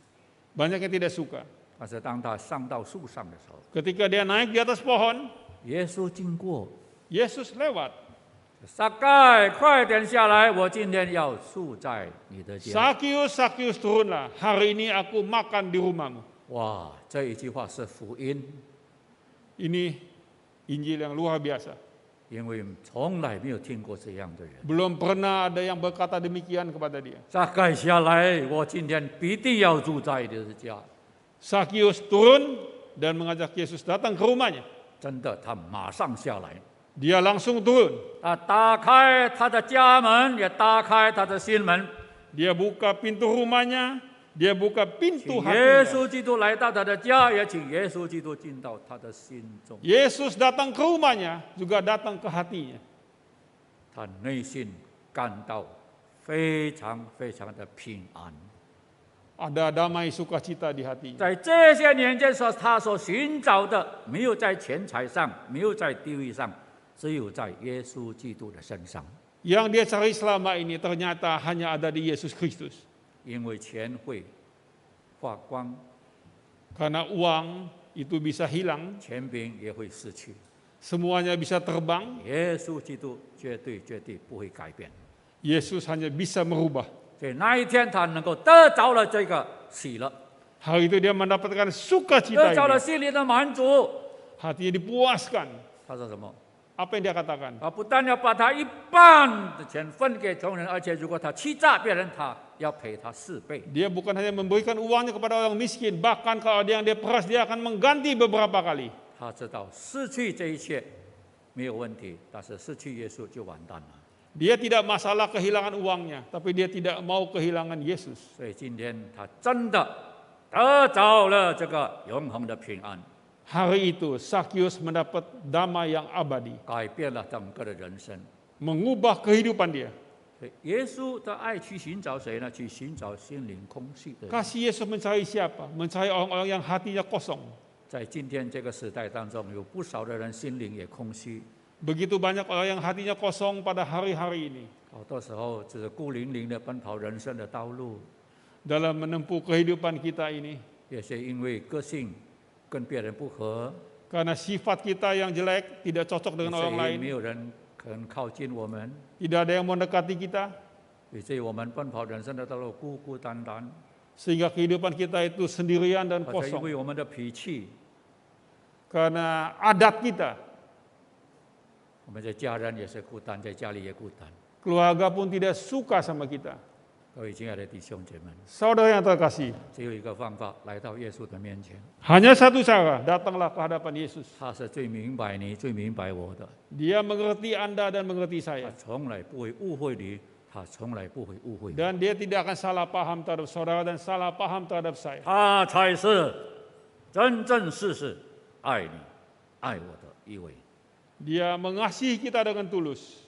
Banyak yang tidak suka. 但是当他上到树上的时候， Ketika dia naik di atas pohon, 耶稣经过， Yesus lewat. 撒该，快点下来，我今天要住在你的家。 Sakius, Sakius turunlah. Hari ini aku makan di rumahmu. 哇，这一句话是福音， Ini Injil yang luar biasa. 因为从来没有听过这样的人。 Belum pernah ada yang berkata demikian kepada dia. 撒该下来，我今天必定要住在你的家。 Sakius turun dan mengajak Yesus datang ke rumahnya. 真的，他马上下来， Dia langsung turun. 他打开他的家门，也打开他的心门， Dia buka pintu rumahnya, dia buka 请 pintu 耶 hatinya. 稣基督来到他的家，也请耶稣基督进到他的心中。 Yesus datang ke rumahnya, juga datang ke hatinya. 他内心感到非常非常的平安。 Ada damai sukacita di hatinya. 在这些年间他所寻找的，没有在钱财上，没有在地位上，只有在耶稣基督的身上。 Yang dia cari selama ini ternyata hanya ada di Yesus Kristus. 因为钱会发光， Karena uang itu bisa hilang, 权柄也会失去， semuanya bisa terbang. 耶稣基督绝对不会改变。 Yesus hanya bisa merubah. 所以那一天他能够得着了这个喜乐， Hari itu dia mendapatkan 得 sukacita 着了 ini. 心里的满足。 Hatinya dipuaskan. 他说什么？ Apa yang dia katakan? 他不但要把他一半的钱分给穷人，而且如果他欺诈别人，他要赔他4倍。 Dia bukan hanya memberikan uangnya kepada orang miskin, bahkan kalau ada yang dia peras, dia akan mengganti beberapa kali. 他知道失去这一切没有问题，但是失去耶稣就完蛋了。 Dia tidak masalah kehilangan uangnya, tapi dia tidak mau kehilangan Yesus. 所以今天他真的得着了这个永恒的平安， Hari itu Sakius mendapat damai yang abadi, 改变了整个的人生。 mengubah kehidupan dia. 所以耶稣的爱去寻找谁呢？去寻找心灵空虚的人。 Kasih Yesus mencari siapa? Mencari orang-orang yang hatinya kosong. 在今天这个时代当中，有不少的人心灵也空虚， Begitu banyak orang yang hatinya kosong pada hari-hari ini. 好多时候只是孤零零的奔跑人生的道路， Dalam menempuh kehidupan kita ini. 也是因为个性跟别人不合， Karena sifat kita yang jelek tidak cocok 以 dengan 至 orang 于 lain. 没有人肯靠近我们， Tidak ada yang mendekati kita. 以至于我们奔跑人生的道路孤孤单单， Sehingga kehidupan kita itu sendirian dan 或者因 kosong. 为我们的脾气， Karena adat kita. 我们的家人也是孤单，在家里也孤单。 Keluarga pun tidak suka sama kita. 各位亲爱的弟兄姐妹， Saudara yang terkasih. 只有一个方法，来到耶稣的面前， Hanya satu cara, datanglah ke hadapan Yesus. 他是最明白你、最明白我的， Dia mengerti Anda dan mengerti 他 saya. 从来不会误会你，他从来不会误会你， Dan dia tidak akan salah paham terhadap saudara dan salah paham terhadap saya. 他才是真正是爱你、爱我的一位。 Dia mengasihi kita dengan tulus.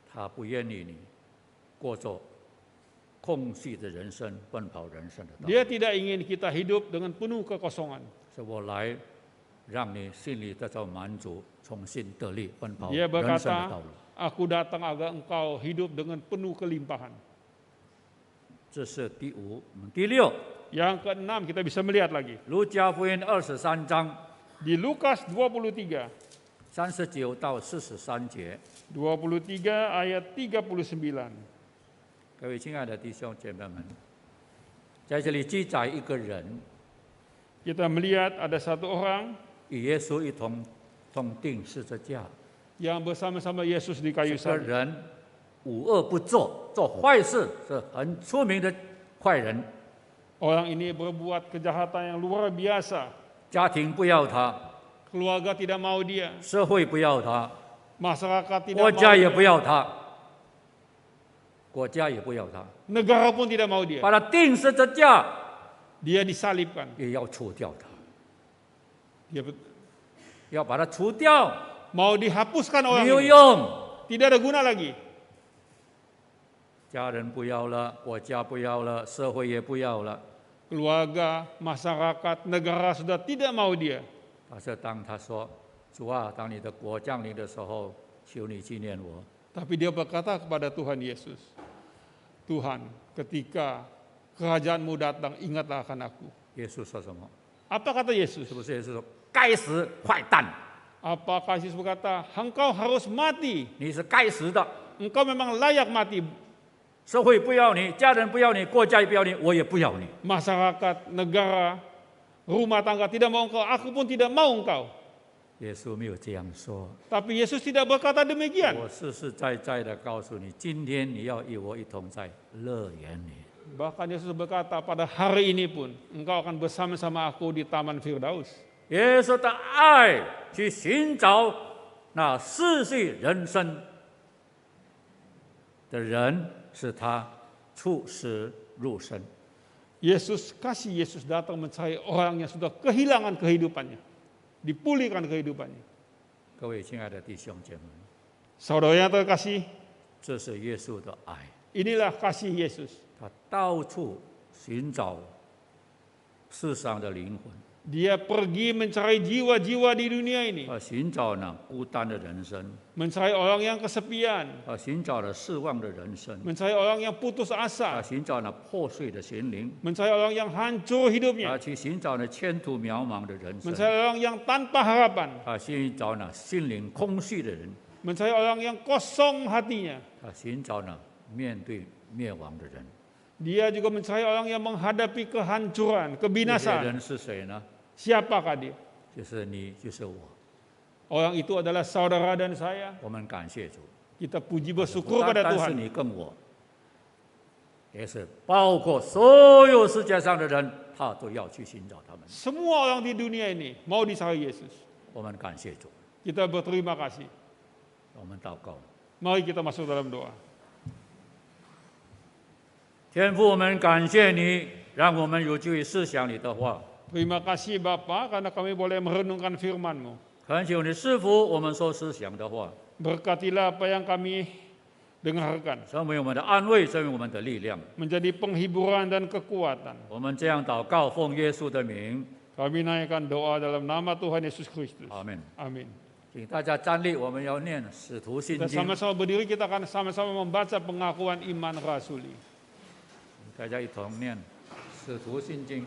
他不愿意你过着空虚的人生、奔跑人生的道路。 Dia tidak ingin kita hidup dengan penuh kekosongan. 是我来让你心里得到满足，重新得力，奔跑 Dia 人生的 berkata, 道路。 aku datang agar engkau hidup dengan penuh kelimpahan. 这是第5，第6， Yang keenam kita bisa melihat lagi. 路加福音23章 Di Lukas 23, 39到43节。 23 ayat 39. 各位亲爱的弟兄姐妹们，在这里记载一个人 Kita melihat ada satu orang 与耶稣一同钉十字架， yang bersama-sama Yesus di kayu 这个 salib. 人无恶不作，做坏事，是很出名的坏人。 Orang ini berbuat kejahatan yang luar biasa. 家庭不要他， Keluarga tidak mau dia, 社会不要他， masyarakat tidak 国 mau 家也 dia, 不要他，国家也不要他， negara pun tidak mau dia. 把他钉十字架， Dia disalibkan. 也要除掉他， Dia 要把他除掉， mau dihapuskan orang 没有 ini. 用。 Tidak ada guna lagi. 家人不要了，国家不要了，社会也不要了。 Keluarga, masyarakat, negara sudah tidak mau dia. 但是当他说：“主啊，当你的国降临的时候，求你纪念我。” Tapi dia berkata kepada Tuhan Yesus, Tuhan, ketika kerajaanmu datang, ingatlah akan aku. 耶稣说什么？ Apa kata Yesus? 是不是耶稣说该死坏蛋？ Apakah Yesus berkata, engkau harus mati, 你是该死的， engkau memang layak mati. 社会不要你，家人不要你，国家也不要你，我也不要你。 Masyarakat, negara, rumah tangga tidak mau engkau, aku pun tidak mau engkau. 耶稣没有这样说， Tapi Yesus tidak berkata demikian. 我实实在在的告诉你，今天你要与我一同在乐园里。 Bahkan Yesus berkata pada hari ini pun engkau akan bersama-sama aku di Taman Firdaus. 耶稣的爱去寻找那失去人生的人，是他出死入生。 Yesus datang mencari orang yang sudah kehilangan kehidupannya, dipulihkan kehidupannya. 各位亲爱的弟兄姐妹， Saudara yang terkasih, 这是耶稣的爱， inilah kasih Yesus. 他到处寻找世上的灵魂， Dia pergi mencari jiwa-jiwa di dunia ini, 寻找那孤单的人生， mencari orang yang kesepian, 寻找了失望的人生， mencari orang yang putus asa, 寻找那破碎的心灵， mencari orang yang hancur hidupnya, 去寻找那前途渺茫的人生， mencari orang yang tanpa harapan, 寻找那心灵空虚的人， mencari orang yang kosong hatinya. 寻找那面对灭亡的人。 Dia juga mencari orang yang menghadapi kehancuran, 这些 kebinasaan. 人是谁呢？ Siapakah dia? 就是你，就是我。 Orang itu adalah saudara dan saya. 我们感谢主， Kita puji 不 bersyukur 单 pada 单是 Tuhan. 你跟我，也是包括所有世界上的人，他都要去寻找他们。 Semua orang di dunia ini mau dicari Yesus. 我们感谢主， Kita berterima kasih. 我们祷告。 Mari kita masuk dalam doa. 天父，我们感谢你，让我们有机会思想你的话。 Terima kasih Bapa karena kami boleh merenungkan firman-Mu. 恳求你赐福我们所思想的话， Berkatilah apa yang kami dengarkan, 成为我们的安慰，成为我们的力量。 menjadi penghiburan dan kekuatan. 我们这样祷告，奉耶稣的名， Kami naikkan doa dalam nama Tuhan Yesus Kristus. 阿门。 Amin. 请大家站立，我们要念《使徒信 Kita 经》， sama-sama berdiri, kita akan sama-sama membaca pengakuan iman rasuli. 大家一同念《使徒信经》。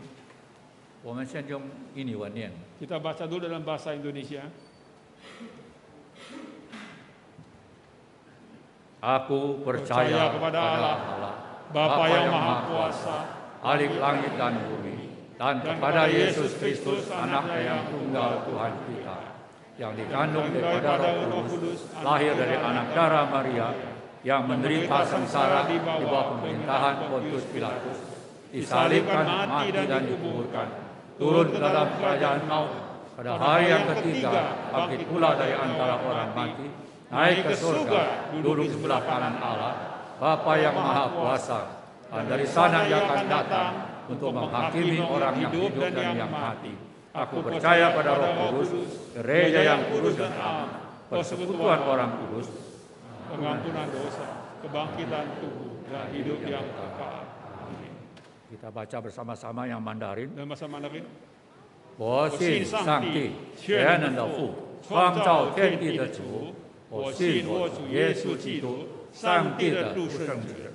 我们先用印尼文念。 Kita baca dulu dalam bahasa Indonesia. Aku percaya kepada Allah, Bapa yang Maha Kuasa, Ahli langit dan bumi, dan kepada Yesus Kristus, Anaknya yang tunggal Tuhan kita, yang dikandung daripada Roh Kudus, lahir dari anak darah Maria, yang menderita sengsara di bawah pemerintahan Pontius Pilatus, disalibkan, mati dan dikuburkan, turun ke dalam kerajaan maut, pada hari yang ketiga bangkit pula dari antara orang mati, naik ke surga, duduk di sebelah kanan Allah, Bapa yang Maha Kuasa, dan dari sana Dia akan datang untuk menghakimi orang yang hidup dan yang mati. Aku percaya pada Roh Kudus, gereja yang kudus dan am, persekutuan orang kudus, pengampunan dosa, kebangkitan tubuh, dan hidup yang kekal. Amin. kita baca bersama-sama yang Mandarin. Dalam bahasa Mandarin, 我信上帝，全能的父，创造天地的主。我信我主耶稣基督，上帝的独生子，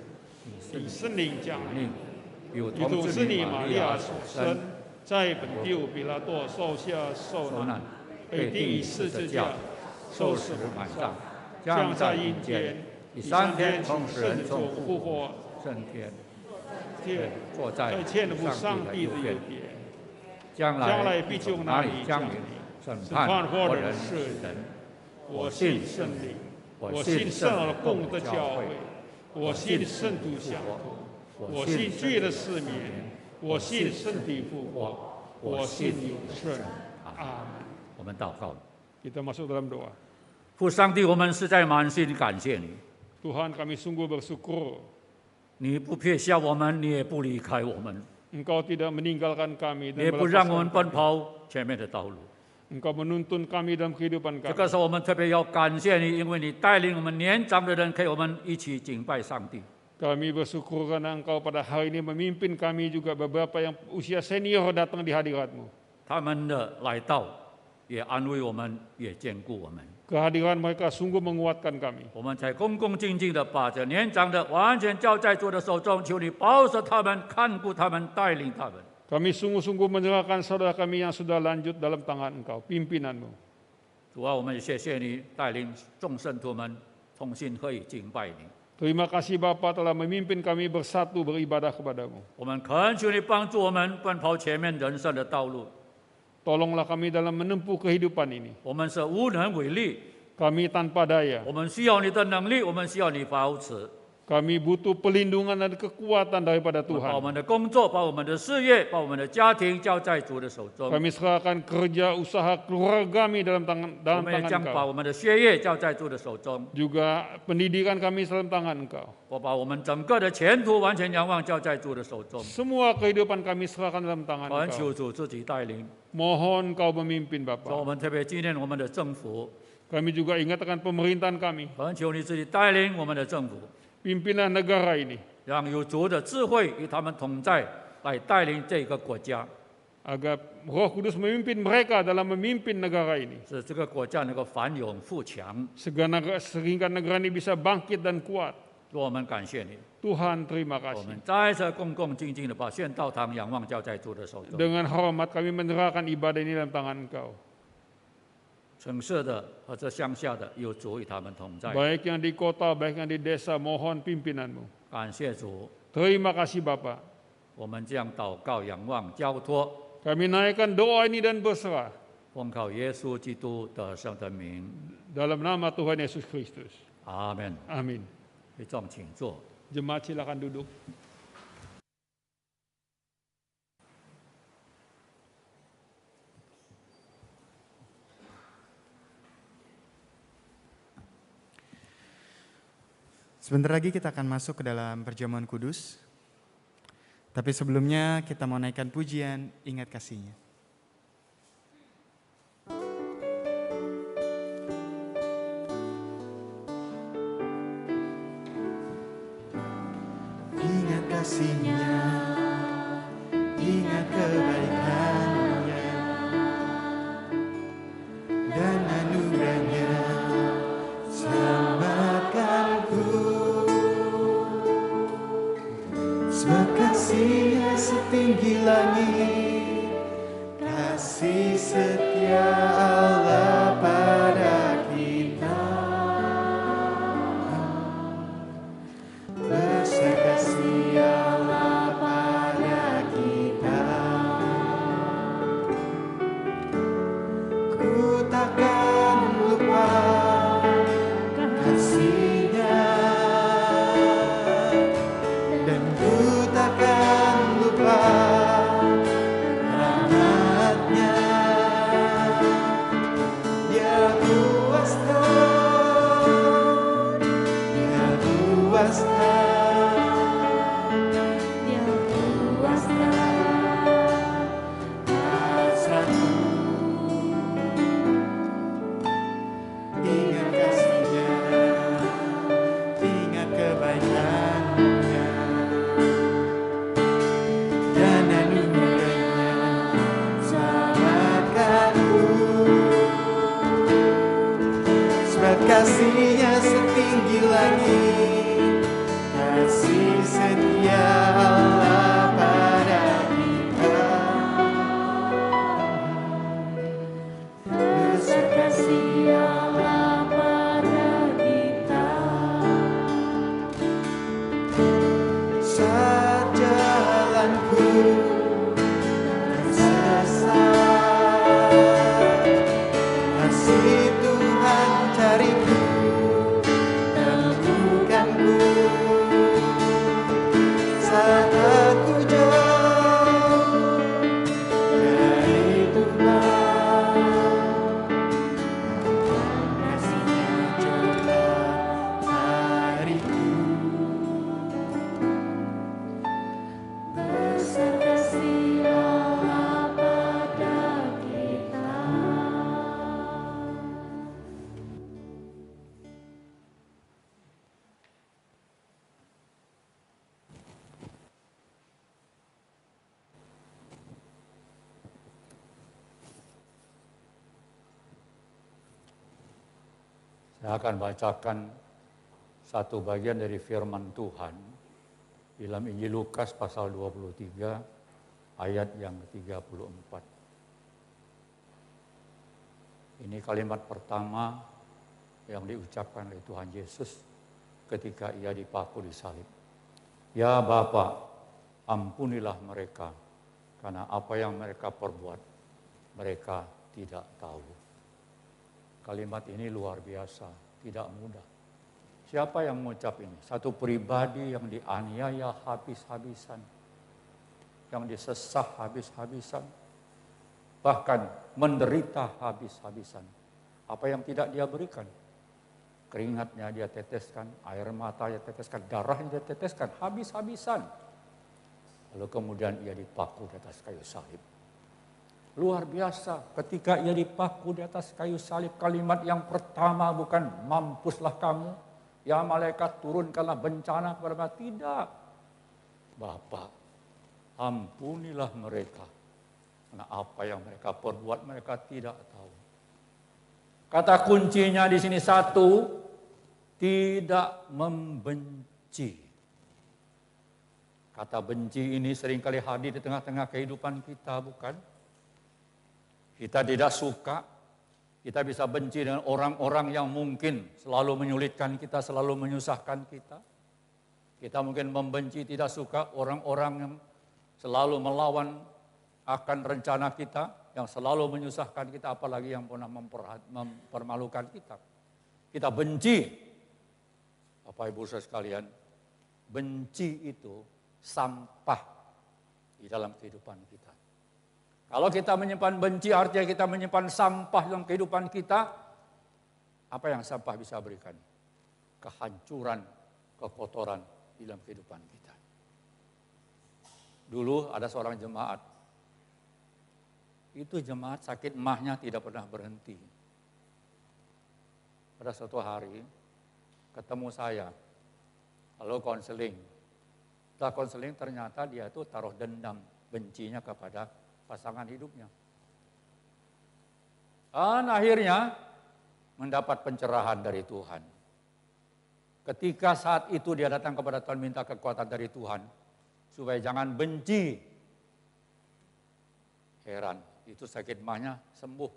以圣灵降临，临，有以同童是你子女玛利玛利亚亚所所生生，，在本地五比拉多受下受难受难，，被钉以十字架，受死埋葬，降降在在阴阴间间，，第第三三天天从死人中复活复活，升天，天坐在在天父上上帝的右帝的右边，边，将将来来必必从从哪里哪里降临降临，审审判判活活人人是是人。我信圣灵，我信圣而共的教会，我信圣徒相通，我信罪的赦免，我信身体复活，我信永生。阿门。我们祷告， Kita masuk dalam doa. 父上帝，我们实在满心感谢你， Tuhan, kami sungguh bersyukur 你不撇下我们，你也不离开我们， Engkau tidak meninggalkan kami 也 dan 不让我们 melepaskan 奔 kami. 跑前面的道路。 Engkau menuntun kami dalam kehidupan 这 kami. 个时候，我们特别要感谢你，因为你带领我们年长的人，陪我们一起敬拜上帝。 Kami bersyukur karena Engkau pada hari ini memimpin kami juga beberapa yang usia senior datang di hadirat-Mu. 他们的来到，也安慰我们，也坚固我们。 Kehadiran mereka sungguh menguatkan kami. 我们才恭恭敬敬的把这年长的完全交在主的手中，求你保守他们，看顾他们，带领他们。Kami sungguh-sungguh menyerahkan saudara kami yang sudah lanjut dalam tangan Engkau, pimpinan-Mu. 主啊，我们也谢谢你带领众圣徒们重新可以敬拜你。 Terima kasih Bapa telah memimpin kami bersatu beribadah kepadamu. 我们恳求你帮助我们奔跑前面人生的道路。 Tolonglah kami dalam menempuh kehidupan ini. 我们是无能为力， Kami tanpa daya. 我们需要你的能力，我们需要你保持。 Kami butuh pelindungan dan kekuatan daripada 把我 Tuhan. 们的工作、把我们的事业、把我们的家庭交在主的手中。 Kami serahkan kerja usaha keluarga kami dalam 我们也 tangan 将把 Engkau. 我们的学业交在主的手中。 Juga pendidikan kami dalam tangan Engkau. 我把我们整个的前途完全仰望交在主的手中。 Semua kehidupan kami serahkan dalam tangan 恳 Engkau. 求主自己带领。 Mohon Kau memimpin 所以我 Bapa. 们特别纪念我们的政府， Kami juga ingatkan pemerintahan kami, 恳求你自己带领我们的政府， pimpinan negara ini, 让有主的智慧与他们同在，来带领这个国家， agar Roh Kudus memimpin mereka dalam memimpin negara ini. 使这个国家能够繁荣富强。 Sehingga negara ini bisa bangkit dan kuat. 主，我们感谢你， Tuhan terima 我 kasih. 们再次恭恭敬敬的把献道堂仰望交在主的手中。 Dengan hormat kami menyerahkan ibadah ini dalam tangan Engkau. 城市的和这乡下的有主与他们同在。 Baik yang di kota, baik yang di desa, mohon pimpinan-Mu. 感谢主， Terima kasih Bapa. 我们这样祷告、仰望、交托， Kami naikkan doa ini dan berserah 奉靠耶稣基督得胜的名， dalam nama Tuhan Yesus Kristus. 阿门。 Amin. 会众请坐。 Jemaat silakan duduk. Sebentar lagi kita akan masuk ke dalam perjamuan kudus. Tapi sebelumnya kita mau naikkan pujian Ingat Kasih-Nya. Ingat kasih-Nya, ingat kebaikan-Nya, dan anugerah-Nya selamatkanku. Sebab kasih-Nya setinggi langit, kasih setia Allah pada kita. Besar kasih Allah pada kita. Ku takkan lupa kasih-Nya, dan ku takkan lupa rahmat-Nya. Dia luas dan Dia luas hasratku. Ingat kasih-Nya, ingat kebaikan-Nya, dan anugerah-Nya selamatkanku. Sebab kasih-Nya setinggi langit, kasih setia Allah pada kita. Besar kasih Allah pada kita. Saat jalanku tersesat, kasih Tuhan cariku, temukanku. Saat aku jauh dari Tuhan, kasih-Nya coba cariku. Besar kasih Allah pada kita. Saya akan bacakan satu bagian dari firman Tuhan dalam Injil Lukas pasal 23 ayat yang ke-34. Ini kalimat pertama yang diucapkan oleh Tuhan Yesus ketika ia dipaku di salib. Ya Bapa, ampunilah mereka, karena apa yang mereka perbuat, mereka tidak tahu. Kalimat ini luar biasa, tidak mudah. Siapa yang mengucap ini? Satu pribadi yang dianiaya habis-habisan, yang disesah habis-habisan, bahkan menderita habis-habisan. Apa yang tidak dia berikan? Keringatnya dia teteskan, air mata dia teteskan, darahnya dia teteskan, habis-habisan. Lalu kemudian ia dipaku di atas kayu salib. Luar biasa, ketika ia dipaku di atas kayu salib, kalimat yang pertama bukan mampuslah kamu, ya malaikat turunkanlah bencana kepada mereka. Tidak. Bapa, ampunilah mereka, karena apa yang mereka perbuat mereka tidak tahu. Kata kuncinya di sini satu, tidak membenci. Kata benci ini seringkali hadir di tengah-tengah kehidupan kita, bukan? Kita tidak suka, kita bisa benci dengan orang-orang yang mungkin selalu menyulitkan kita, selalu menyusahkan kita. Kita mungkin membenci, tidak suka orang-orang yang selalu melawan akan rencana kita, yang selalu menyusahkan kita, apalagi yang pernah mempermalukan kita. Kita benci. Bapak Ibu Saudara sekalian, benci itu sampah di dalam kehidupan kita. Kalau kita menyimpan benci, artinya kita menyimpan sampah dalam kehidupan kita. Apa yang sampah bisa berikan? Kehancuran, kekotoran di dalam kehidupan kita. Dulu ada seorang jemaat. Itu jemaat sakit emahnya tidak pernah berhenti. Pada suatu hari ketemu saya, lalu konseling. Setelah konseling ternyata dia itu taruh dendam bencinya kepada pasangan hidupnya. Dan akhirnya mendapat pencerahan dari Tuhan. Ketika saat itu dia datang kepada Tuhan minta kekuatan dari Tuhan supaya jangan benci. Heran, itu sakit emahnya sembuh.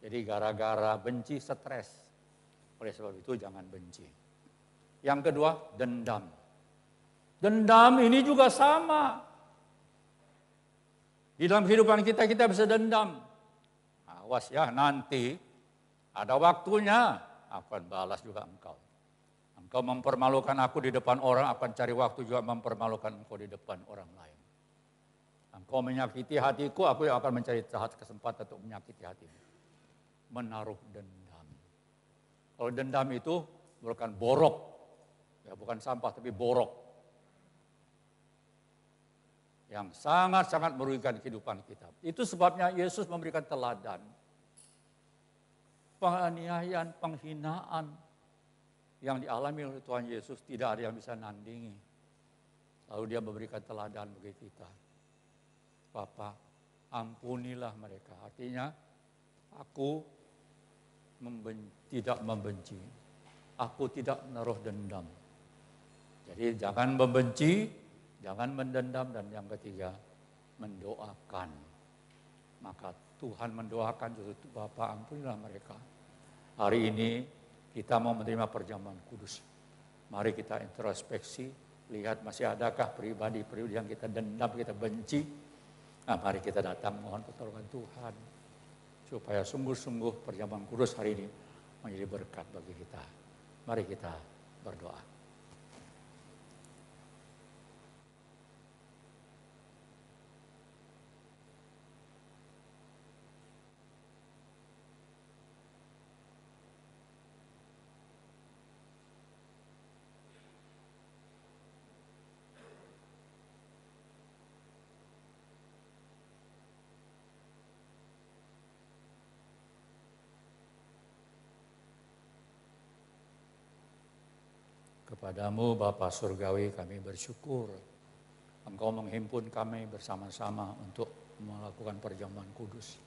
Jadi gara-gara benci stres. Oleh sebab itu jangan benci. Yang kedua, dendam. Dendam ini juga sama. Di dalam kehidupan kita bisa dendam. Awas ya, nanti ada waktunya akan balas juga engkau. Engkau mempermalukan aku di depan orang, akan cari waktu juga mempermalukan engkau di depan orang lain. Engkau menyakiti hatiku, aku yang akan mencari kesempatan untuk menyakiti hatimu. Menaruh dendam. Kalau dendam itu bukan borok, ya bukan sampah tapi borok. Yang sangat-sangat merugikan kehidupan kita. Itu sebabnya Yesus memberikan teladan. Penganiayaan, penghinaan yang dialami oleh Tuhan Yesus tidak ada yang bisa nandingi. Lalu dia memberikan teladan bagi kita. Bapa, ampunilah mereka. Artinya, aku tidak membenci. Aku tidak menaruh dendam. Jadi jangan membenci, jangan mendendam, dan yang ketiga, mendoakan. Maka Tuhan mendoakan, Bapa ampunilah mereka. Hari ini kita mau menerima perjamuan kudus. Mari kita introspeksi, lihat masih adakah pribadi-pribadi yang kita dendam, kita benci. Nah, mari kita datang mohon pertolongan Tuhan. Supaya sungguh-sungguh perjamuan kudus hari ini menjadi berkat bagi kita. Mari kita berdoa. Kepadamu Bapa Surgawi kami bersyukur. Engkau menghimpun kami bersama-sama untuk melakukan perjamuan kudus.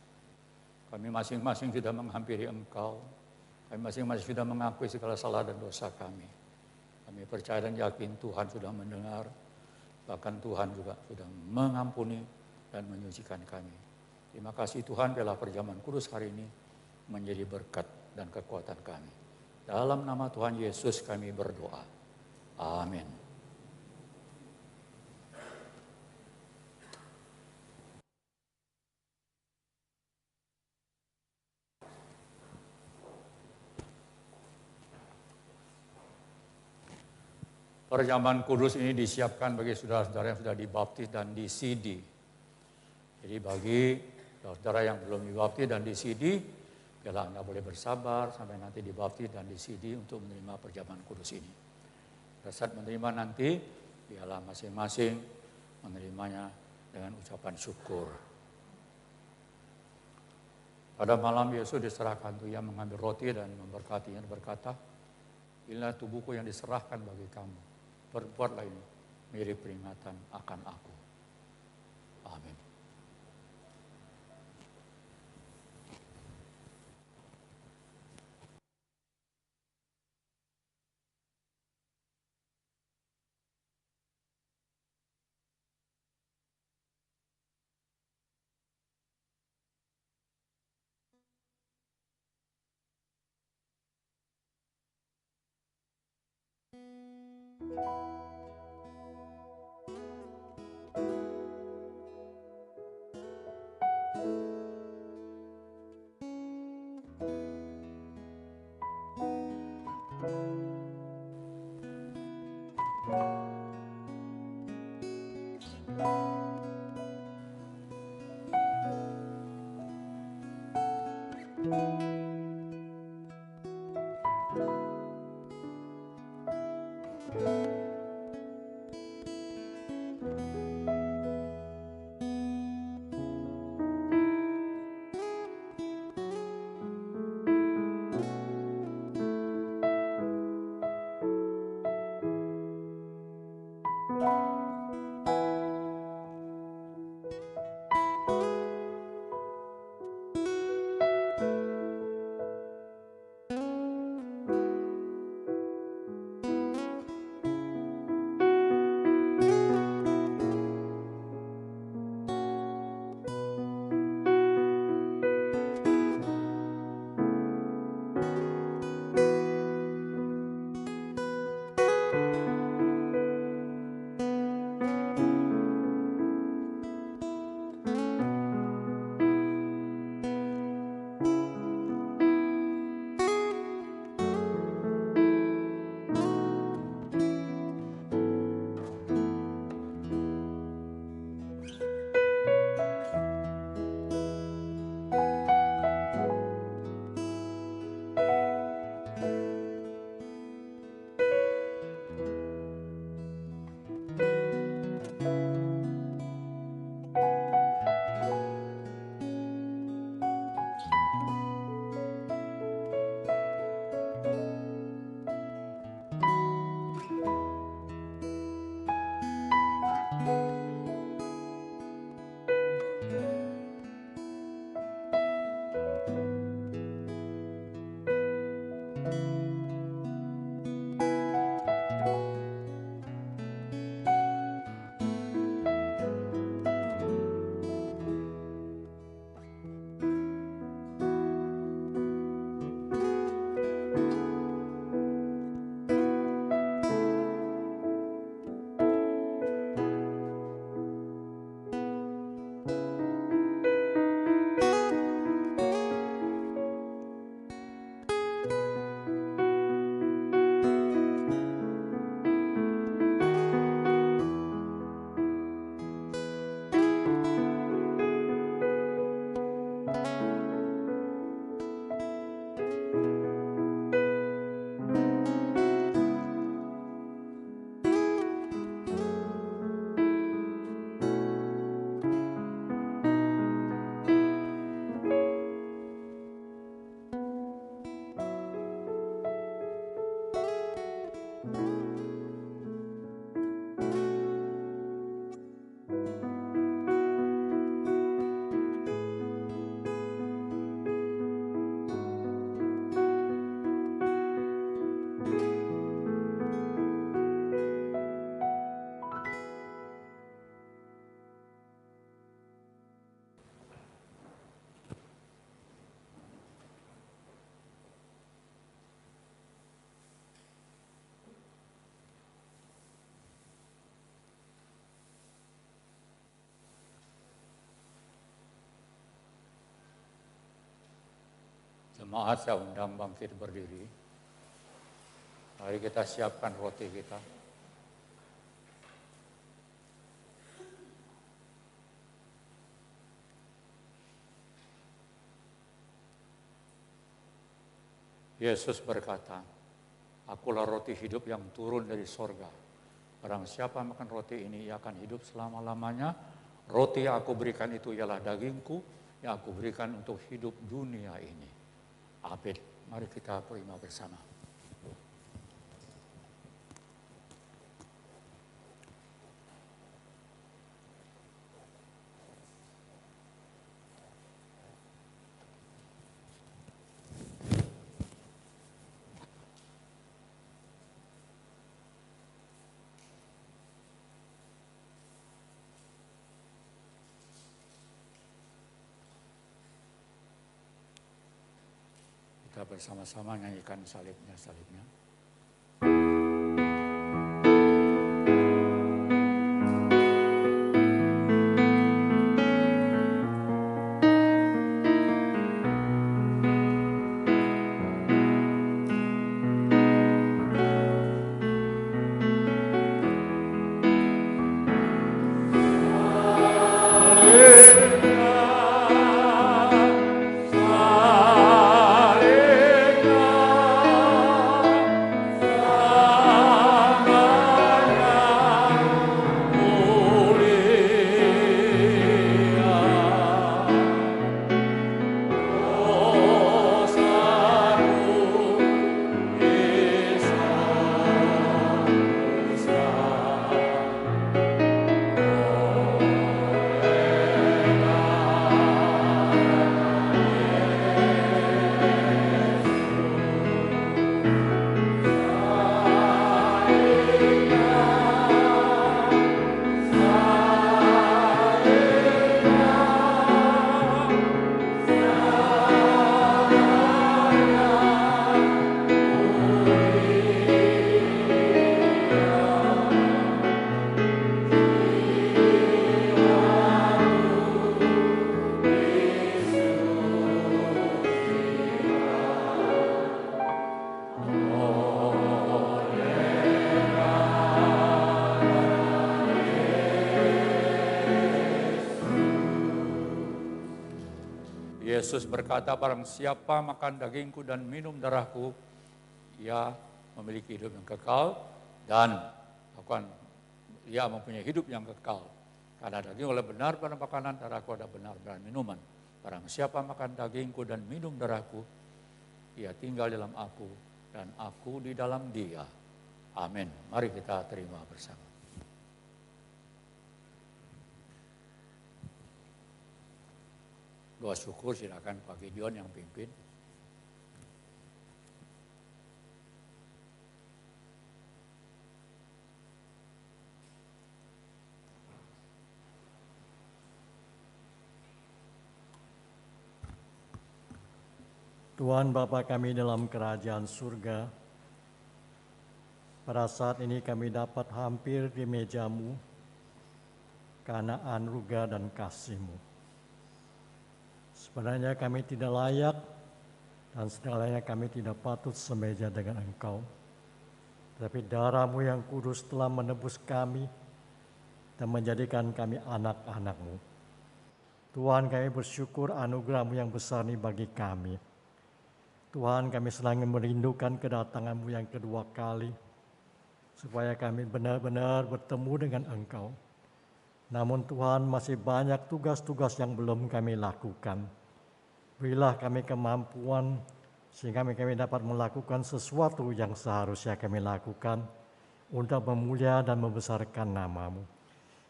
Kami masing-masing sudah menghampiri Engkau. Kami masing-masing sudah mengakui segala salah dan dosa kami. Kami percaya dan yakin Tuhan sudah mendengar. bahkan Tuhan juga sudah mengampuni dan menyucikan kami. Terima kasih Tuhan, biarlah perjamuan kudus hari ini menjadi berkat dan kekuatan kami. Dalam nama Tuhan Yesus kami berdoa. Amin. Perjamuan kudus ini disiapkan bagi saudara-saudara yang sudah dibaptis dan disidi. Jadi bagi saudara yang belum dibaptis dan disidi, biarlah Anda boleh bersabar sampai nanti dibaptis dan disidi untuk menerima perjamuan kudus ini. Pada saat menerima nanti, biarlah masing-masing menerimanya dengan ucapan syukur. Pada malam Yesus diserahkan itu, ia mengambil roti dan memberkatinya, berkata, inilah tubuhku yang diserahkan bagi kamu. Berbuatlah ini mirip peringatan akan aku. Amin. Jemaat saya undang bangkit berdiri. Mari kita siapkan roti kita. Yesus berkata, "Akulah roti hidup yang turun dari sorga. Barang siapa makan roti ini, ia akan hidup selama-lamanya. Roti yang aku berikan itu ialah dagingku, yang aku berikan untuk hidup dunia ini." Amin. Mari kita terima bersama. Kita bersama-sama nyanyikan salibnya. Yesus berkata, "Barang siapa makan dagingku dan minum darahku, ia memiliki hidup yang kekal dan ia mempunyai hidup yang kekal. Karena daging oleh benar pada makanan, darahku ada benar pada minuman. Barang siapa makan dagingku dan minum darahku, ia tinggal di dalam aku dan aku di dalam dia." Amin. Mari kita terima bersama. Doa syukur silakan Pak Gideon yang pimpin. Tuhan Bapa kami dalam kerajaan surga, pada saat ini kami dapat hampir di meja-Mu karena anugerah dan kasih-Mu. Sebenarnya kami tidak layak dan segalanya kami tidak patut semeja dengan Engkau. Tapi darah-Mu yang kudus telah menebus kami dan menjadikan kami anak-anak-Mu. Tuhan, kami bersyukur anugerah-Mu yang besar ini bagi kami. Tuhan, kami selalu merindukan kedatangan-Mu yang kedua kali, supaya kami benar-benar bertemu dengan Engkau. Namun Tuhan, masih banyak tugas-tugas yang belum kami lakukan. Berilah kami kemampuan sehingga kami dapat melakukan sesuatu yang seharusnya kami lakukan untuk memulia dan membesarkan nama-Mu.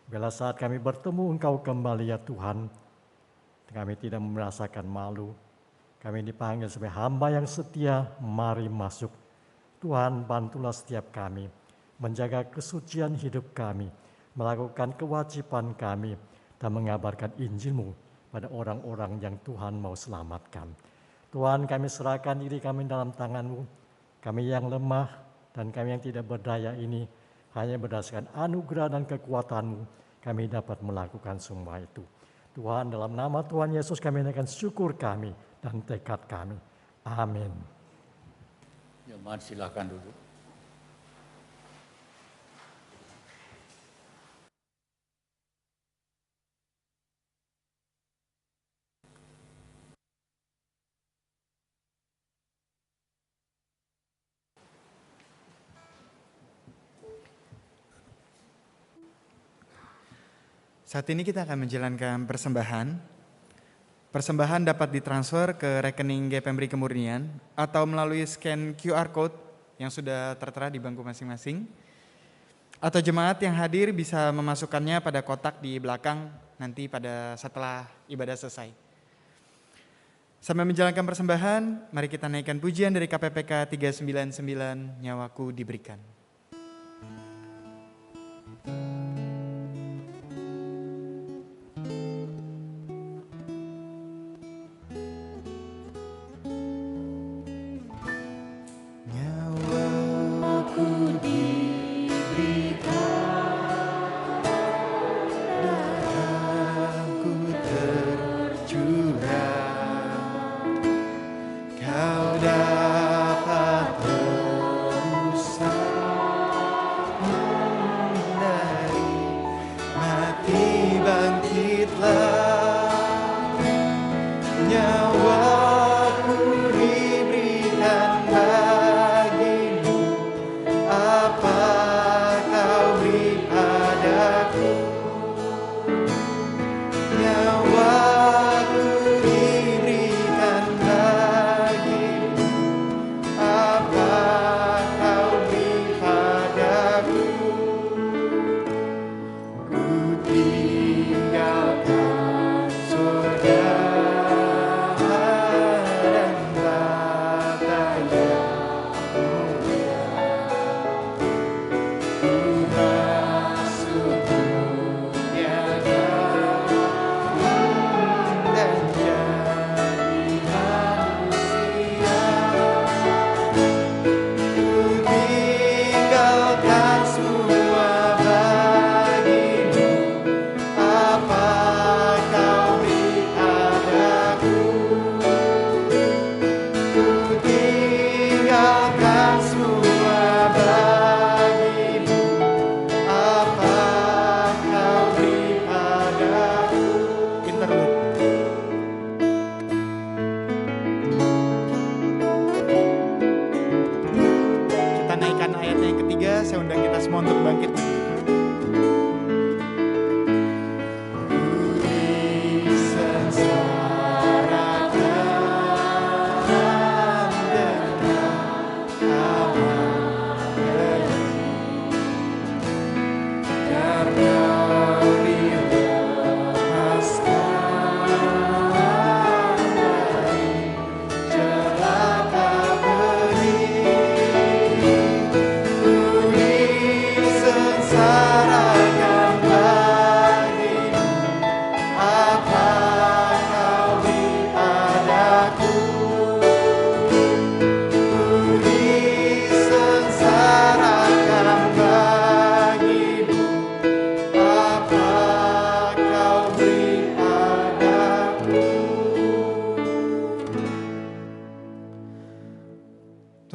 Bila saat kami bertemu Engkau kembali ya Tuhan, kami tidak merasakan malu. Kami dipanggil sebagai hamba yang setia, mari masuk. Tuhan, bantulah setiap kami menjaga kesucian hidup kami, melakukan kewajiban kami, dan mengabarkan Injil-Mu pada orang-orang yang Tuhan mau selamatkan. Tuhan, kami serahkan diri kami dalam tangan-Mu. Kami yang lemah dan kami yang tidak berdaya ini, hanya berdasarkan anugerah dan kekuatan-Mu, kami dapat melakukan semua itu. Tuhan, dalam nama Tuhan Yesus kami naikkan syukur kami dan tekad kami. Amin. Jemaat silakan duduk. Saat ini kita akan menjalankan persembahan. Persembahan dapat ditransfer ke rekening GPMBRI Kemurnian atau melalui scan QR Code yang sudah tertera di bangku masing-masing. Atau jemaat yang hadir bisa memasukkannya pada kotak di belakang nanti setelah ibadah selesai. Sambil menjalankan persembahan, mari kita naikkan pujian dari KPPK 399, Nyawaku Diberikan.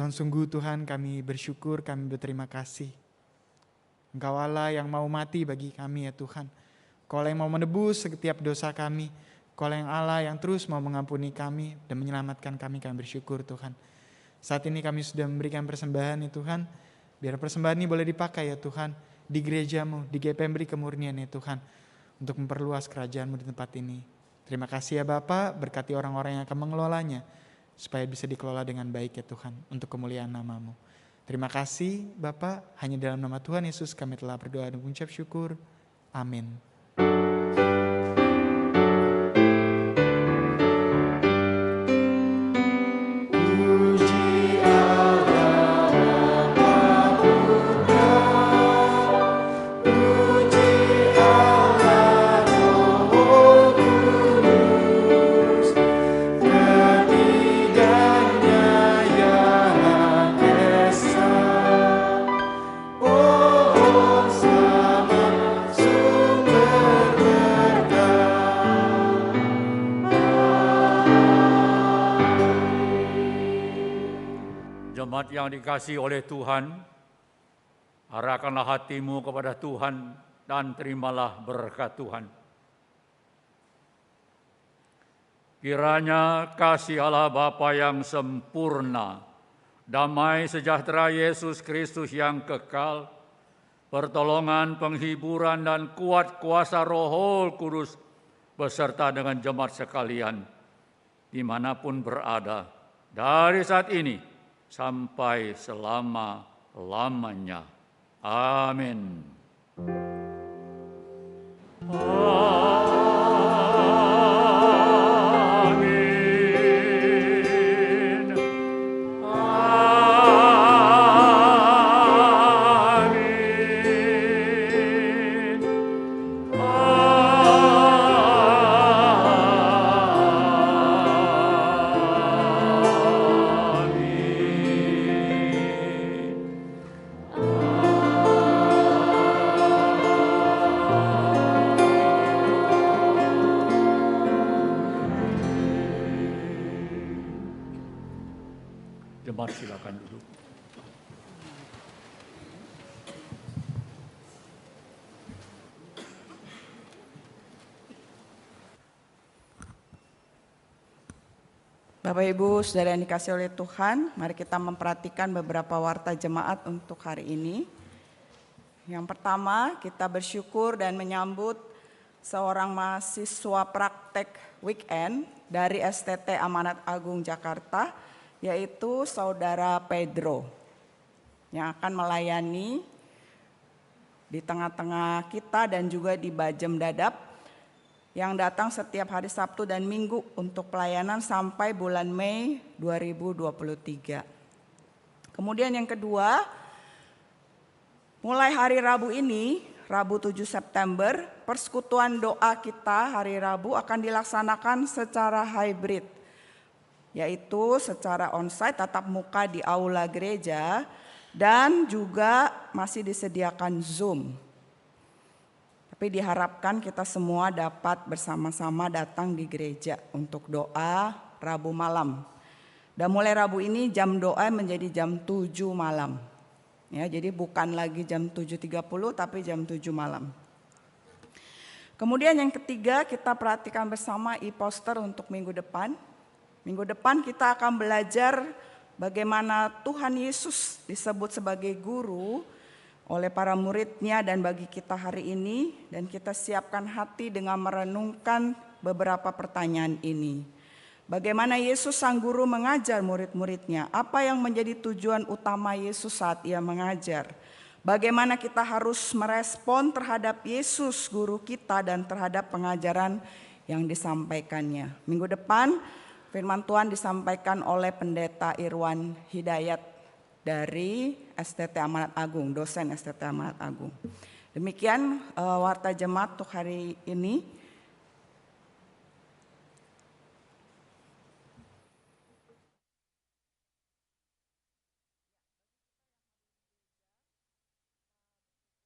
Sungguh Tuhan, kami bersyukur, kami berterima kasih. Engkau Allah yang mau mati bagi kami ya Tuhan. Engkau Allah yang mau menebus setiap dosa kami. Engkau yang Allah yang terus mau mengampuni kami dan menyelamatkan kami bersyukur Tuhan. Saat ini kami sudah memberikan persembahan ya Tuhan. Biar persembahan ini boleh dipakai ya Tuhan. Di gerejamu, di GPMBRI Kemurnian ya Tuhan. Untuk memperluas kerajaan-Mu di tempat ini. Terima kasih ya Bapa, berkati orang-orang yang akan mengelolanya. Supaya bisa dikelola dengan baik ya Tuhan, untuk kemuliaan nama-Mu. Terima kasih Bapa, hanya dalam nama Tuhan Yesus kami telah berdoa dan mengucap syukur. Amin. Oh, sama sumber Jemaat yang dikasihi oleh Tuhan, arahkanlah hatimu kepada Tuhan dan terimalah berkat Tuhan. Kiranya kasih Allah Bapa yang sempurna, damai sejahtera Yesus Kristus yang kekal, pertolongan, penghiburan, dan kuat kuasa Roh Kudus beserta dengan jemaat sekalian, dimanapun berada, dari saat ini sampai selama-lamanya. Amin. Jemaat silakan duduk. Bapak Ibu Saudara yang dikasihi oleh Tuhan, mari kita memperhatikan beberapa warta jemaat untuk hari ini. Yang pertama, kita bersyukur dan menyambut seorang mahasiswa praktek weekend dari STT Amanat Agung Jakarta, yaitu Saudara Pedro, yang akan melayani di tengah-tengah kita dan juga di Bajem Dadap, yang datang setiap hari Sabtu dan Minggu untuk pelayanan sampai bulan Mei 2023. Kemudian yang kedua, mulai hari Rabu ini, Rabu 7 September, persekutuan doa kita hari Rabu akan dilaksanakan secara hybrid, yaitu secara onsite tatap muka di aula gereja dan juga masih disediakan Zoom. Tapi diharapkan kita semua dapat bersama-sama datang di gereja untuk doa Rabu malam. Dan mulai Rabu ini jam doa menjadi jam 7 malam. Ya, jadi bukan lagi jam 7.30 tapi jam 7 malam. Kemudian yang ketiga, kita perhatikan bersama e-poster untuk minggu depan. Minggu depan kita akan belajar bagaimana Tuhan Yesus disebut sebagai guru oleh para muridnya dan bagi kita hari ini, dan kita siapkan hati dengan merenungkan beberapa pertanyaan ini. Bagaimana Yesus sang guru mengajar murid-muridnya? Apa yang menjadi tujuan utama Yesus saat ia mengajar? Bagaimana kita harus merespon terhadap Yesus guru kita dan terhadap pengajaran yang disampaikannya? Minggu depan firman Tuhan disampaikan oleh Pendeta Irwan Hidayat dari STT Amanat Agung, dosen STT Amanat Agung. Demikian warta jemaat untuk hari ini.